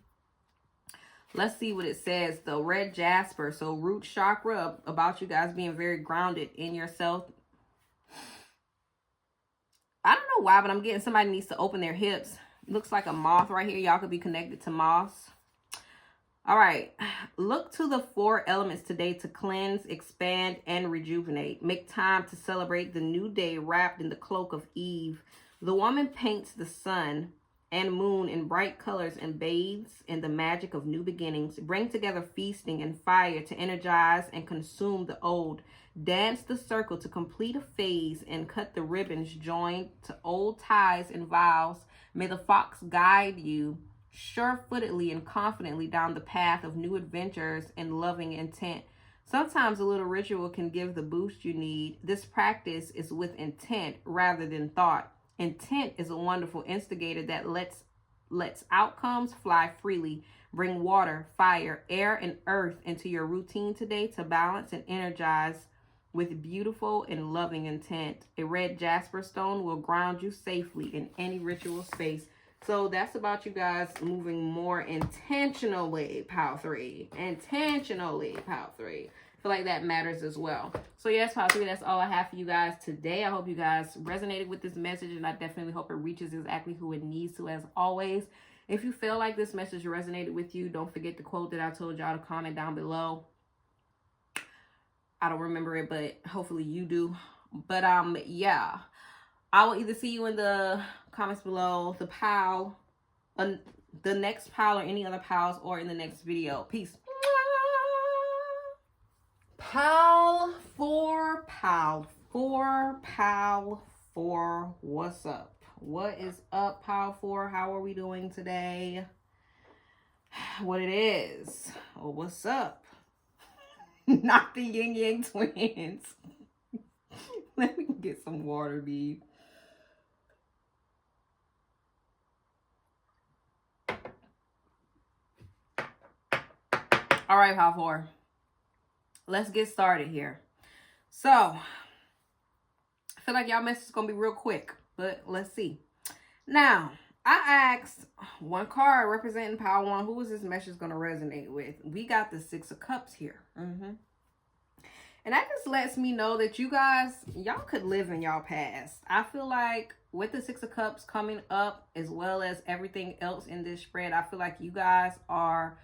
Let's see what it says, though. Red jasper, so root chakra, about you guys being very grounded in yourself. I don't know why, but I'm getting somebody needs to open their hips. Looks like a moth right here. Y'all could be connected to moths. All right. Look to the 4 elements today to cleanse, expand, and rejuvenate. Make time to celebrate the new day wrapped in the cloak of Eve. The woman paints the sun and moon in bright colors and bathes in the magic of new beginnings. Bring together feasting and fire to energize and consume the old. Dance the circle to complete a phase and cut the ribbons joined to old ties and vows. May the fox guide you sure-footedly and confidently down the path of new adventures and loving intent. Sometimes a little ritual can give the boost you need. This practice is with intent rather than thought. Intent is a wonderful instigator that lets outcomes fly freely. Bring water, fire, air, and earth into your routine today to balance and energize with beautiful and loving intent. A red jasper stone will ground you safely in any ritual space. So that's about you guys moving more intentionally, pile 3. Intentionally, pile 3. I feel like that matters as well. So yes, pile 3, that's all I have for you guys today. I hope you guys resonated with this message, and I definitely hope it reaches exactly who it needs to. As always, if you feel like this message resonated with you, don't forget the quote that I told y'all to comment down below. I don't remember it, but hopefully you do. But yeah, I will either see you in the comments below, the pile, the next pile, or any other piles, or in the next video. Peace. Pile 4, pile 4, pile 4. What's up? What is up, pile 4? How are we doing today? What it is? Oh, what's up? Not the yin yang twins. Let me get some water, B. All right, pile 4. Let's get started here. So, I feel like y'all message is going to be real quick, but let's see. Now, I asked one card representing pile 1, who is this message going to resonate with? We got the 6 of Cups here. And that just lets me know that you guys, y'all could live in y'all past. I feel like with the 6 of Cups coming up, as well as everything else in this spread, I feel like you guys are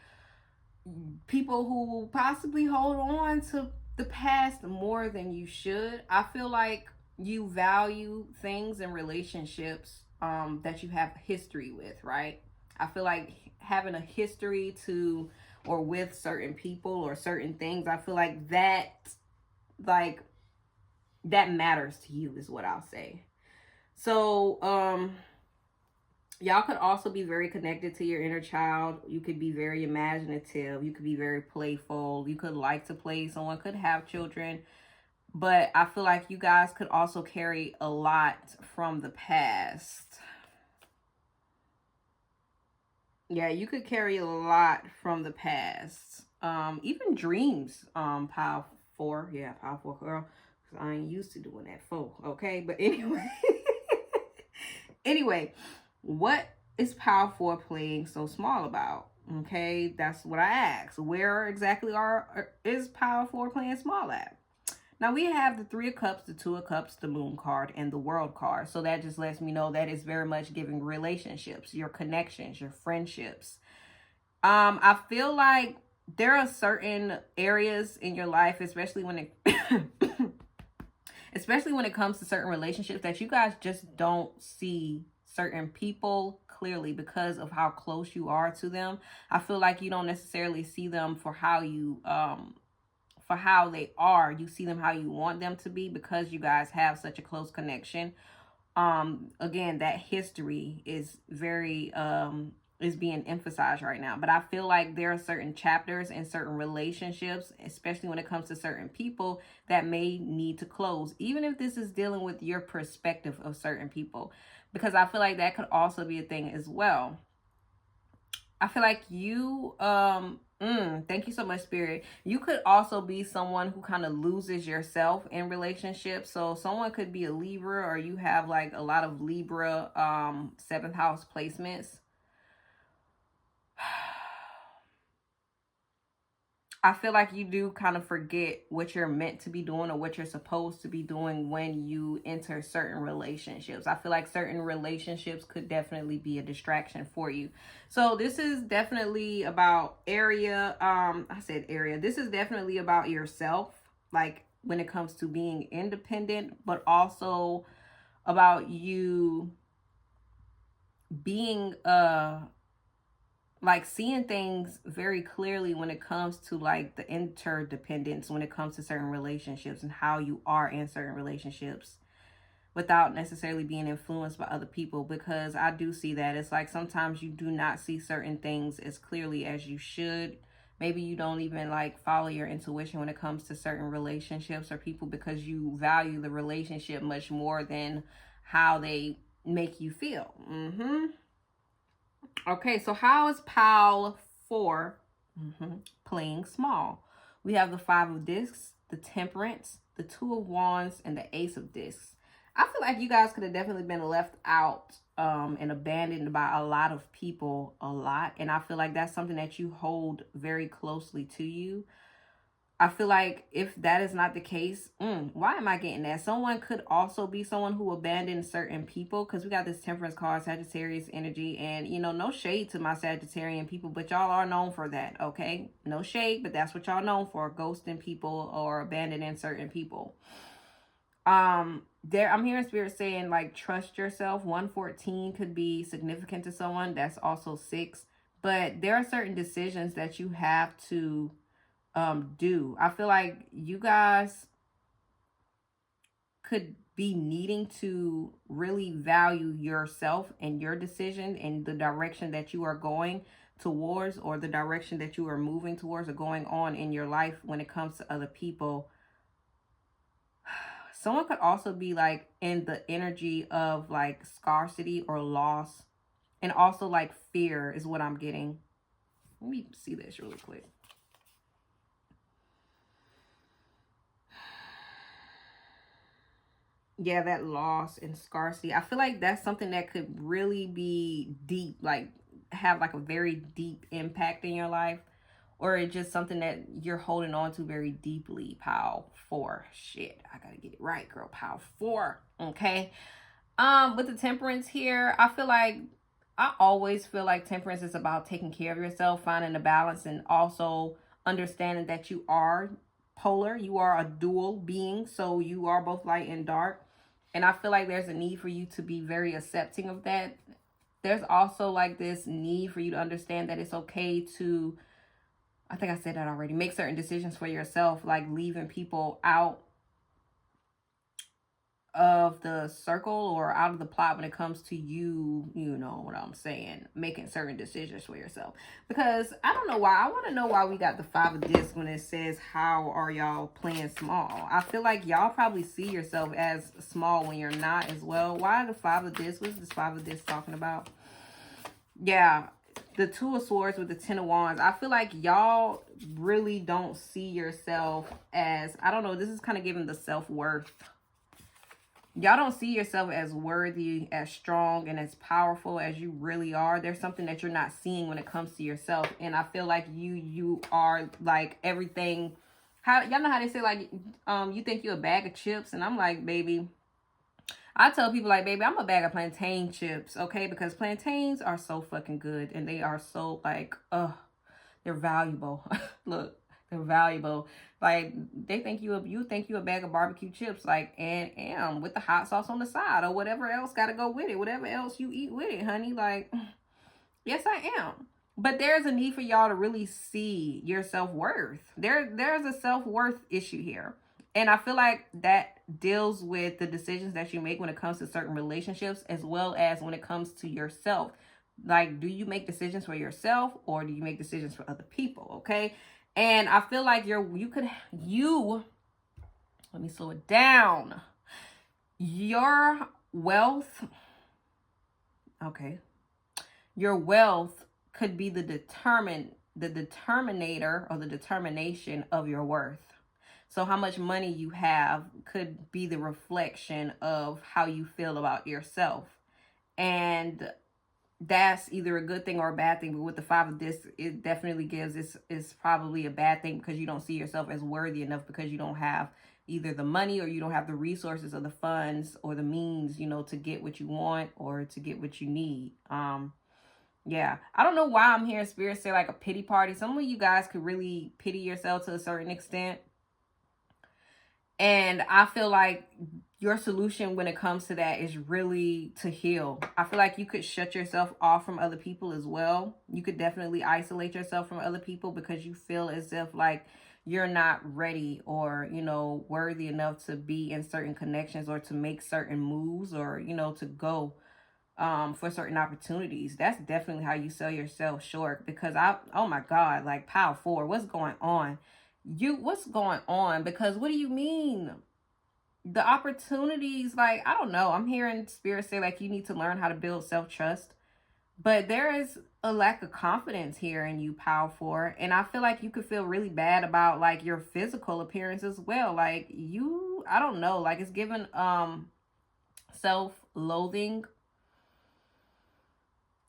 people who possibly hold on to the past more than you should. I feel like you value things and relationships that you have history with, right? I feel like having a history to or with certain people or certain things. I feel like that, like, that matters to you is what I'll say. So, y'all could also be very connected to your inner child. You could be very imaginative. You could be very playful. You could like to play. Someone could have children. But I feel like you guys could also carry a lot from the past. Yeah, you could carry a lot from the past. Even dreams, pile 4. Yeah, pile 4, girl. Cause I ain't used to doing that 4. Okay, but anyway. Anyway, what is pile 4 playing so small about? Okay, that's what I asked. Where exactly is pile 4 playing small at? Now we have the 3 of Cups, the 2 of Cups, the Moon card, and the World card. So that just lets me know that it's very much giving relationships, your connections, your friendships. I feel like there are certain areas in your life, especially when it comes to certain relationships, that you guys just don't see certain people clearly because of how close you are to them. I feel like you don't necessarily see them for how they are. You see them how you want them to be because you guys have such a close connection. Again, that history is very is being emphasized right now. But I feel like there are certain chapters and certain relationships, especially when it comes to certain people, that may need to close, even if this is dealing with your perspective of certain people, because I feel like that could also be a thing as well. I feel like you, thank you so much, Spirit. You could also be someone who kind of loses yourself in relationships. So someone could be a Libra, or you have like a lot of Libra, 7th house placements. I feel like you do kind of forget what you're meant to be doing or what you're supposed to be doing when you enter certain relationships. I feel like certain relationships could definitely be a distraction for you. So this is definitely about area. I said area. This is definitely about yourself, like when it comes to being independent, but also about you being like seeing things very clearly when it comes to like the interdependence, when it comes to certain relationships and how you are in certain relationships without necessarily being influenced by other people. Because I do see that it's like sometimes you do not see certain things as clearly as you should. Maybe you don't even like follow your intuition when it comes to certain relationships or people, because you value the relationship much more than how they make you feel. Okay, so how is pile 4 playing small? We have the 5 of discs, the Temperance, the 2 of Wands, and the Ace of Discs. I feel like you guys could have definitely been left out and abandoned by a lot of people a lot. And I feel like that's something that you hold very closely to you. I feel like if that is not the case, why am I getting that? Someone could also be someone who abandoned certain people, because we got this Temperance card, Sagittarius energy, and, you know, no shade to my Sagittarian people, but y'all are known for that, okay? No shade, but that's what y'all known for, ghosting people or abandoning certain people. I'm hearing Spirit saying, like, trust yourself. 114 could be significant to someone. That's also 6. But there are certain decisions that you have to do. I feel like you guys could be needing to really value yourself and your decision and the direction that you are going towards, or the direction that you are moving towards or going on in your life when it comes to other people. Someone could also be like in the energy of like scarcity or loss, and also like fear is what I'm getting. Let me see this really quick. Yeah, that loss and scarcity. I feel like that's something that could really be deep, like have like a very deep impact in your life, or it's just something that you're holding on to very deeply. Pile 4. Shit, I gotta get it right, girl. Pile 4. Okay. With the Temperance here, I always feel like Temperance is about taking care of yourself, finding a balance, and also understanding that you are polar. You are a dual being, so you are both light and dark. And I feel like there's a need for you to be very accepting of that. There's also like this need for you to understand that it's okay to I think I said that already. Make certain decisions for yourself, like leaving people out of the circle or out of the plot when it comes to you, you know what I'm saying, making certain decisions for yourself. Because I don't know why. I want to know why we got the 5 of discs when it says, how are y'all playing small? I feel like y'all probably see yourself as small when you're not as well. Why the 5 of discs? What's this 5 of discs talking about? Yeah, the 2 of swords with the 10 of wands. I feel like y'all really don't see yourself as, I don't know, this is kind of giving the self-worth. Y'all don't see yourself as worthy, as strong, and as powerful as you really are. There's something that you're not seeing when it comes to yourself. And I feel like you are like everything. How y'all know how they say, like, you think you're a bag of chips? And I'm like, baby, I tell people, like, baby, I'm a bag of plantain chips, okay? Because plantains are so fucking good. And they are so, like, they're valuable. Look, they're valuable. Like, they think you think you a bag of barbecue chips, like, and with the hot sauce on the side or whatever else got to go with it, whatever else you eat with it, honey. Like, yes, I am. But there's a need for y'all to really see your self-worth. There's a self-worth issue here. And I feel like that deals with the decisions that you make when it comes to certain relationships, as well as when it comes to yourself. Like, do you make decisions for yourself or do you make decisions for other people? Okay. And I feel like let me slow it down. Your wealth, okay. Your wealth could be the determinator or the determination of your worth. So how much money you have could be the reflection of how you feel about yourself. And that's either a good thing or a bad thing. But with the 5 of discs, it definitely gives it's probably a bad thing because you don't see yourself as worthy enough because you don't have either the money or you don't have the resources or the funds or the means, you know, to get what you want or to get what you need. Yeah, I don't know why I'm hearing Spirit say like a pity party. Some of you guys could really pity yourself to a certain extent. And I feel like your solution when it comes to that is really to heal. I feel like you could shut yourself off from other people as well. You could definitely isolate yourself from other people because you feel as if like you're not ready or, you know, worthy enough to be in certain connections or to make certain moves or, you know, to go for certain opportunities. That's definitely how you sell yourself short because oh my God, like Power 4, what's going on? What's going on? Because what do you mean? The opportunities, like, I don't know. I'm hearing Spirit say like you need to learn how to build self-trust. But there is a lack of confidence here in you, Power 4. And I feel like you could feel really bad about like your physical appearance as well. Like I don't know, like it's given self-loathing.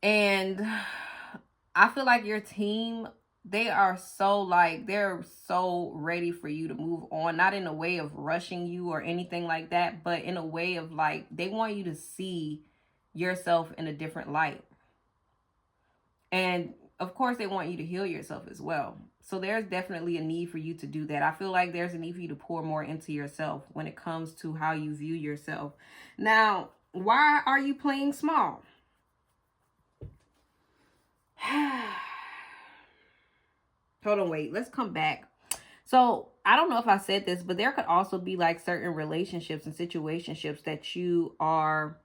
And I feel like your team, they're so ready for you to move on, not in a way of rushing you or anything like that, but in a way of like, they want you to see yourself in a different light. And of course, they want you to heal yourself as well. So there's definitely a need for you to do that. I feel like there's a need for you to pour more into yourself when it comes to how you view yourself. Now, why are you playing small? Hold on, wait. Let's come back. So I don't know if I said this, but there could also be like certain relationships and situationships that you are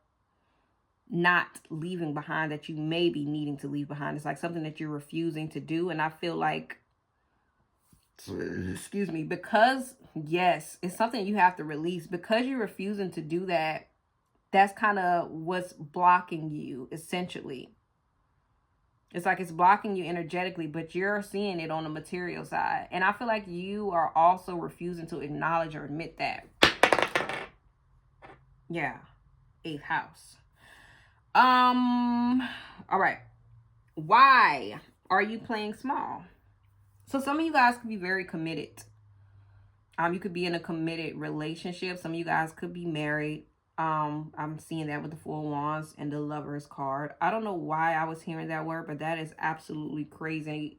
not leaving behind that you may be needing to leave behind. It's like something that you're refusing to do. And I feel like, excuse me, because yes, it's something you have to release because you're refusing to do that. That's kind of what's blocking you essentially. It's like it's blocking you energetically, but you're seeing it on the material side. And I feel like you are also refusing to acknowledge or admit that. Yeah. 8th house. All right. Why are you playing small? So some of you guys could be very committed. You could be in a committed relationship. Some of you guys could be married. I'm seeing that with the 4 of Wands and the Lovers card. I don't know why I was hearing that word, but that is absolutely crazy.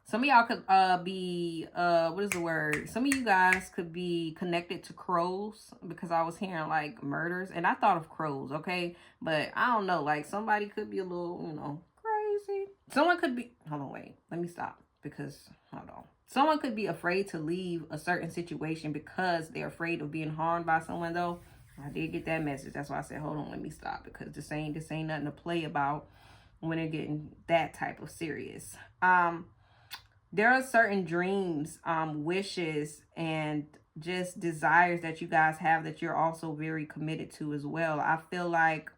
Some of y'all could be what is the word? Some of you guys could be connected to crows because I was hearing like murders and I thought of crows, okay? But I don't know, like somebody could be a little, you know, crazy. Someone could be, hold on, wait, let me stop because, hold on. Someone could be afraid to leave a certain situation because they're afraid of being harmed by someone, though. I did get that message. That's why I said, hold on, let me stop, because this ain't nothing to play about when they're getting that type of serious. There are certain dreams, wishes, and just desires that you guys have that you're also very committed to as well. I feel like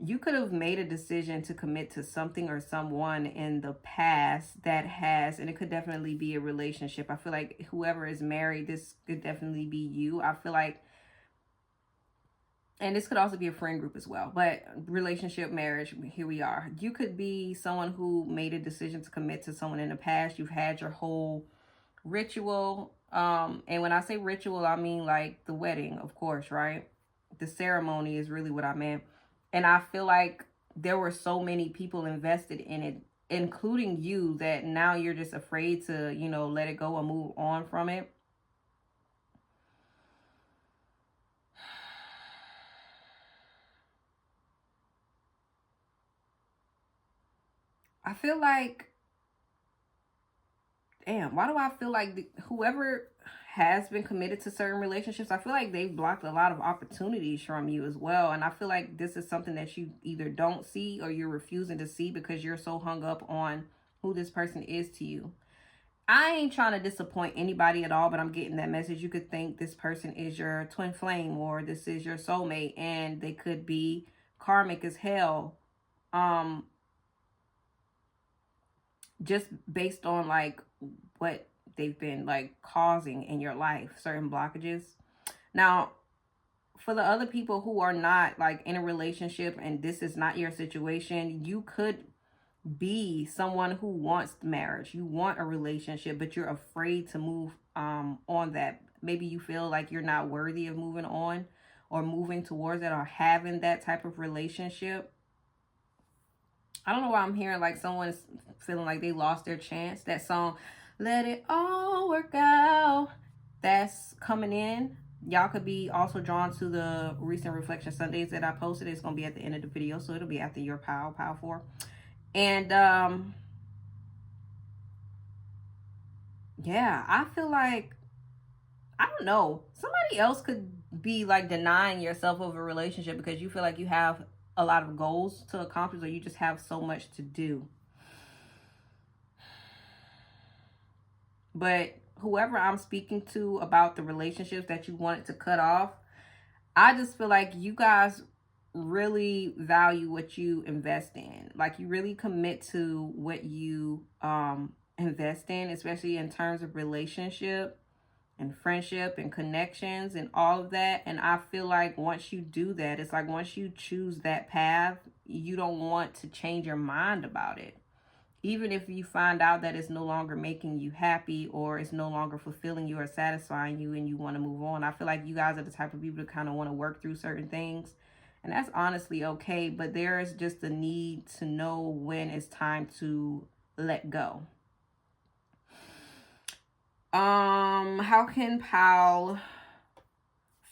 you could have made a decision to commit to something or someone in the past that has, and it could definitely be a relationship. I feel like whoever is married, this could definitely be you. I feel like, and this could also be a friend group as well, but relationship, marriage, here we are. You could be someone who made a decision to commit to someone in the past. You've had your whole ritual. And when I say ritual, I mean like the wedding, of course, right? The ceremony is really what I meant. And I feel like there were so many people invested in it, including you, that now you're just afraid to, you know, let it go and move on from it. I feel like, damn, why do I feel like whoever has been committed to certain relationships, I feel like they've blocked a lot of opportunities from you as well. And I feel like this is something that you either don't see or you're refusing to see because you're so hung up on who this person is to you. I ain't trying to disappoint anybody at all, but I'm getting that message. You could think this person is your twin flame or this is your soulmate, and they could be karmic as hell. Just based on like what they've been like causing in your life, certain blockages. Now, for the other people who are not like in a relationship and this is not your situation, you could be someone who wants marriage. You want a relationship, but you're afraid to move on that. Maybe you feel like you're not worthy of moving on or moving towards it or having that type of relationship. I don't know why I'm hearing like someone's feeling like they lost their chance. That song, Let It All Work Out, that's coming in. Y'all could be also drawn to the recent Reflection Sundays that I posted. It's going to be at the end of the video, so it'll be after your Pow 4. And yeah, I feel like, I don't know, somebody else could be like denying yourself of a relationship because you feel like you have a lot of goals to accomplish or you just have so much to do. But whoever I'm speaking to about the relationships that you wanted to cut off, I just feel like you guys really value what you invest in. Like you really commit to what you invest in, especially in terms of relationship and friendship and connections and all of that. And I feel like once you do that, it's like once you choose that path, you don't want to change your mind about it. Even if you find out that it's no longer making you happy or it's no longer fulfilling you or satisfying you and you want to move on. I feel like you guys are the type of people to kind of want to work through certain things. And that's honestly okay. But there is just a need to know when it's time to let go. How can Pal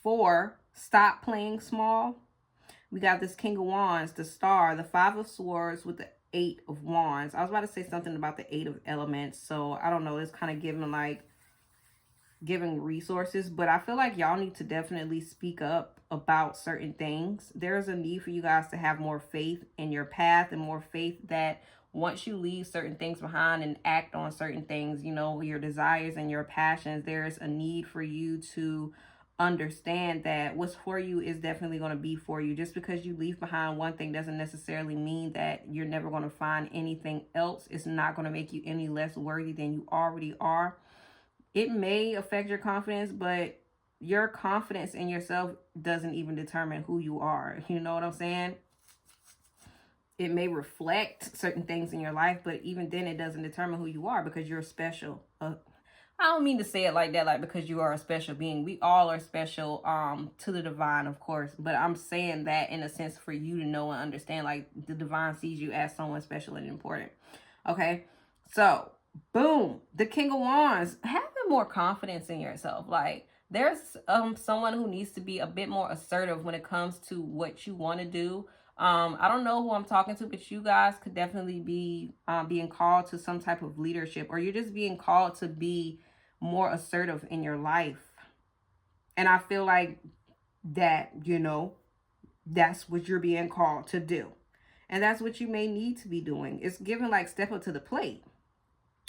4 stop playing small? We got this King of Wands, the Star, the 5 of Swords with the 8 of Wands. I was about to say something about the 8 of Elements. So I don't know. It's kind of giving resources. But I feel like y'all need to definitely speak up about certain things. There's a need for you guys to have more faith in your path and more faith that once you leave certain things behind and act on certain things, you know, your desires and your passions, there's a need for you to understand that what's for you is definitely going to be for you. Just because you leave behind one thing doesn't necessarily mean that you're never going to find anything else. It's not going to make you any less worthy than you already are. It may affect your confidence, but your confidence in yourself doesn't even determine who you are. You know what I'm saying? It may reflect certain things in your life, but even then it doesn't determine who you are because you're special. I don't mean to say it like that, like because you are a special being. We all are special to the divine, of course. But I'm saying that in a sense for you to know and understand, like the divine sees you as someone special and important. Okay, so boom, the King of Wands. Having more confidence in yourself. Like there's someone who needs to be a bit more assertive when it comes to what you want to do. I don't know who I'm talking to, but you guys could definitely be being called to some type of leadership, or you're just being called to be more assertive in your life. And I feel like that, you know, that's what you're being called to do. And that's what you may need to be doing. It's giving like step up to the plate.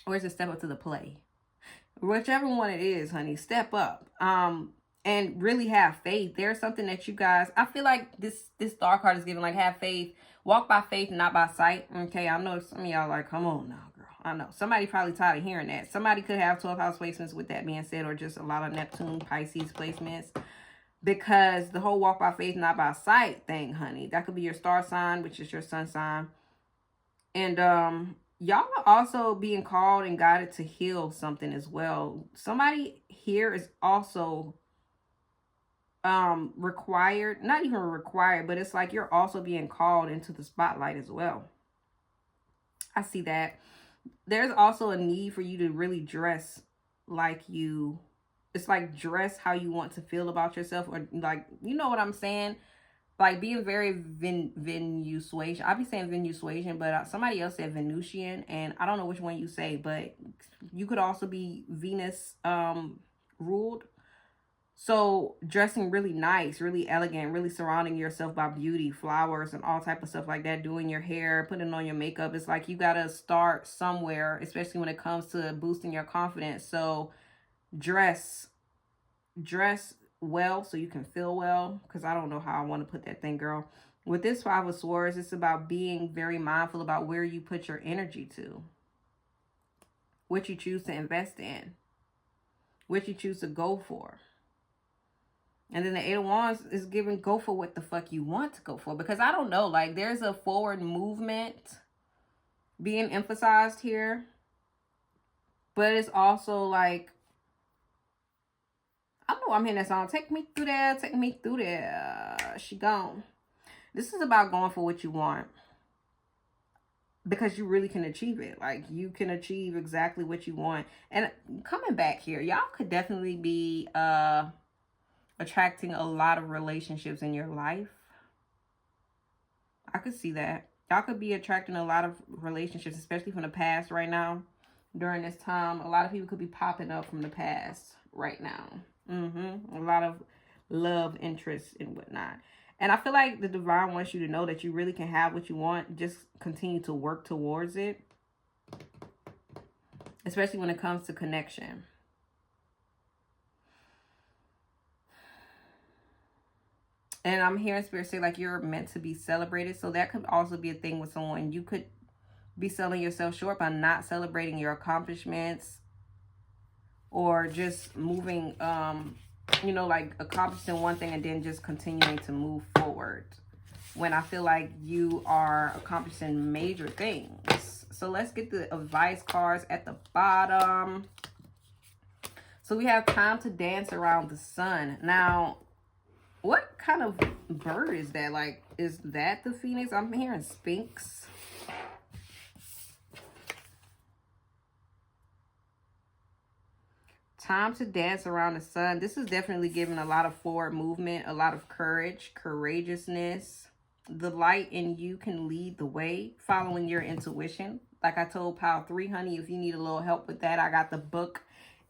Or is it step up to the play? Whichever one it is, honey, step up. And really have faith. There's something that you guys, I feel like this star card is giving like have faith. Walk by faith, not by sight. Okay, I know some of y'all like, come on now, girl. I know. Somebody probably tired of hearing that. Somebody could have 12th house placements with that being said, or just a lot of Neptune, Pisces placements. Because the whole walk by faith, not by sight thing, honey, that could be your star sign, which is your sun sign. And y'all are also being called and guided to heal something as well. Somebody here is also required, not even required, but it's like you're also being called into the spotlight as well. I see that. There's also a need for you to really dress like you, it's like dress how you want to feel about yourself, or like, you know what I'm saying? Like being very Venusian. I be saying Venusian, but somebody else said Venusian, and I don't know which one you say, but you could also be Venus ruled. So dressing really nice, really elegant, really surrounding yourself by beauty, flowers, and all type of stuff like that. Doing your hair, putting on your makeup. It's like you got to start somewhere, especially when it comes to boosting your confidence. So dress well so you can feel well, because I don't know how I want to put that thing, girl. With this 5 of Swords, it's about being very mindful about where you put your energy to, what you choose to invest in, what you choose to go for. And then the 8 of Wands is giving go for what the fuck you want to go for. Because I don't know, like there's a forward movement being emphasized here. But it's also like, I know I'm hearing that song. Take me through there, take me through there. She gone. This is about going for what you want. Because you really can achieve it. Like you can achieve exactly what you want. And coming back here, y'all could definitely be attracting a lot of relationships in your life. I could see that. Y'all could be attracting a lot of relationships, especially from the past right now. During this time, a lot of people could be popping up from the past right now. A lot of love, interest, and whatnot. And I feel like the divine wants you to know that you really can have what you want. Just continue to work towards it. Especially when it comes to connection. And I'm hearing Spirit say like you're meant to be celebrated. So that could also be a thing with someone. You could be selling yourself short by not celebrating your accomplishments. Or just moving, you know, like accomplishing one thing and then just continuing to move forward. When I feel like you are accomplishing major things. So let's get the advice cards at the bottom. So we have time to dance around the sun. Now, what kind of bird is that? Like, is that the phoenix? I'm hearing Sphinx. Time to dance around the sun. This is definitely giving a lot of forward movement, a lot of courage, courageousness. The light in you can lead the way, following your intuition. Like I told Pile 3, honey, if you need a little help with that, I got the book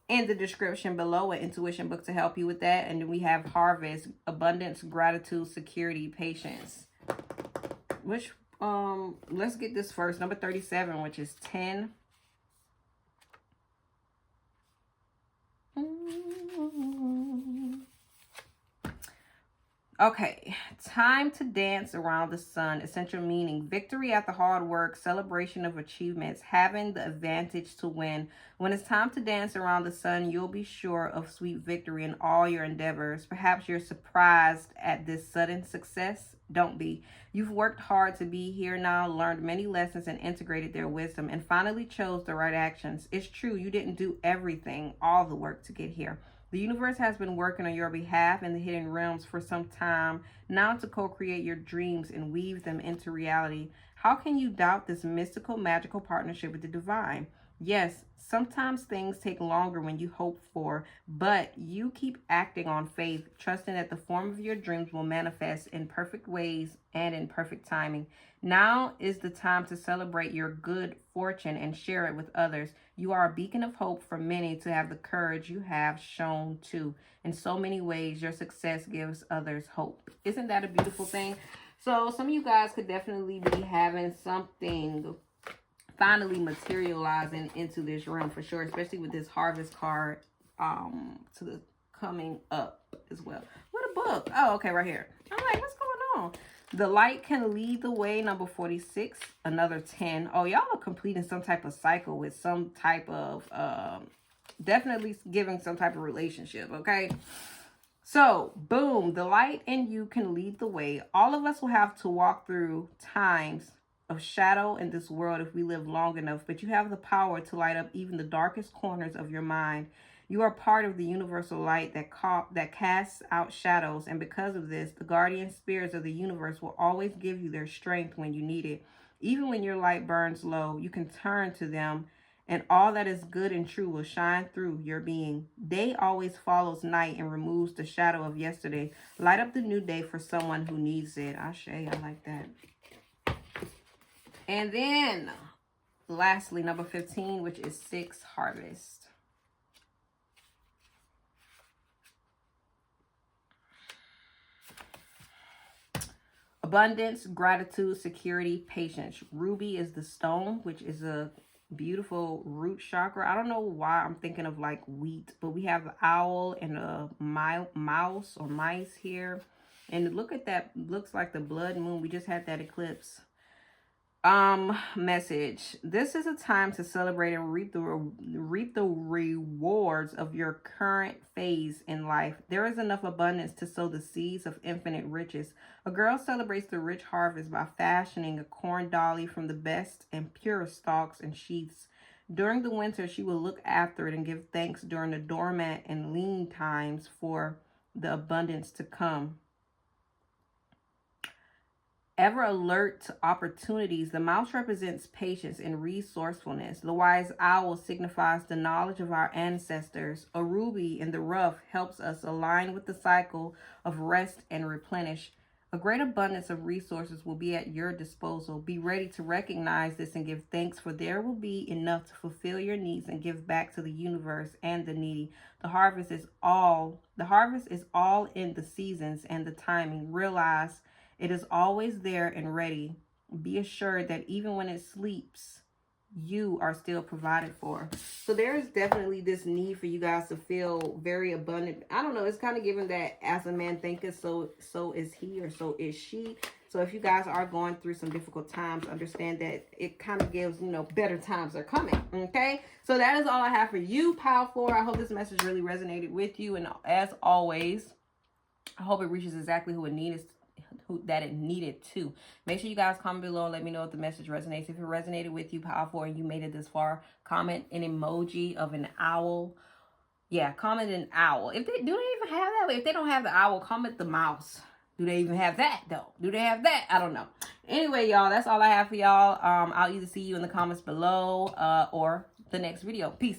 in the description below, an intuition book to help you with that. And then we have harvest, abundance, gratitude, security, patience. Which, let's get this first. Number 37, which is 10. Okay, time to dance around the sun. Essential meaning: victory after hard work, celebration of achievements, having the advantage to win. When it's time to dance around the sun, you'll be sure of sweet victory in all your endeavors. Perhaps you're surprised at this sudden success. Don't be. You've worked hard to be here now, learned many lessons and integrated their wisdom, and finally chose the right actions. It's true, you didn't do everything, all the work to get here. The universe has been working on your behalf in the hidden realms for some time now to co-create your dreams and weave them into reality. How can you doubt this mystical, magical partnership with the divine? Yes, sometimes things take longer when you hope for, but you keep acting on faith, trusting that the form of your dreams will manifest in perfect ways and in perfect timing. Now is the time to celebrate your good fortune and share it with others. You are a beacon of hope for many to have the courage you have shown too. In so many ways, your success gives others hope. Isn't that a beautiful thing? So, some of you guys could definitely be having something finally materializing into this realm for sure, especially with this harvest card to the coming up as well. What a book. Oh, okay, right here. I'm like, what's going on? The light can lead the way, number 46, another 10. Oh, y'all are completing some type of cycle with some type of definitely giving some type of relationship, okay? So, boom, the light in you can lead the way. All of us will have to walk through times of shadow in this world if we live long enough, but you have the power to light up even the darkest corners of your mind. You are part of the universal light that casts out shadows, and because of this, the guardian spirits of the universe will always give you their strength when you need it. Even when your light burns low, you can turn to them, and all that is good and true will shine through your being. Day always follows night and removes the shadow of yesterday. Light up the new day for someone who needs it. Ashe, I like that. And then, lastly, number 15, which is 6, harvest. Abundance, gratitude, security, patience. Ruby is the stone, which is a beautiful root chakra. I don't know why I'm thinking of like wheat, but we have an owl and a mouse or mice here. And look at that. Looks like the blood moon. We just had that eclipse. Message. This is a time to celebrate and reap the rewards of your current phase in life. There is enough abundance to sow the seeds of infinite riches. A girl celebrates the rich harvest by fashioning a corn dolly from the best and purest stalks and sheaths. During the winter, she will look after it and give thanks during the dormant and lean times for the abundance to come. Ever alert to opportunities, the mouse represents patience and resourcefulness. The wise owl signifies the knowledge of our ancestors. A ruby in the rough helps us align with the cycle of rest and replenish. A great abundance of resources will be at your disposal. Be ready to recognize this and give thanks, for there will be enough to fulfill your needs and give back to the universe and the needy. The harvest is all in the seasons and the timing. Realize it is always there and ready. Be assured that even when it sleeps, you are still provided for. So there is definitely this need for you guys to feel very abundant. I don't know. It's kind of given that as a man thinketh, so is he or so is she. So if you guys are going through some difficult times, understand that it kind of gives, better times are coming. Okay. So that is all I have for you, Pile 4. I hope this message really resonated with you. And as always, I hope it reaches exactly who it needs. That it needed to. Make sure you guys comment below and let me know if the message resonates. If it resonated with you, powerful, and you made it this far, comment an emoji of an owl. Yeah, comment an owl. Do they even have that? If they don't have the owl, comment the mouse. Do they even have that though? Do they have that? I don't know. Anyway, y'all, that's all I have for y'all. I'll either see you in the comments below or the next video. Peace.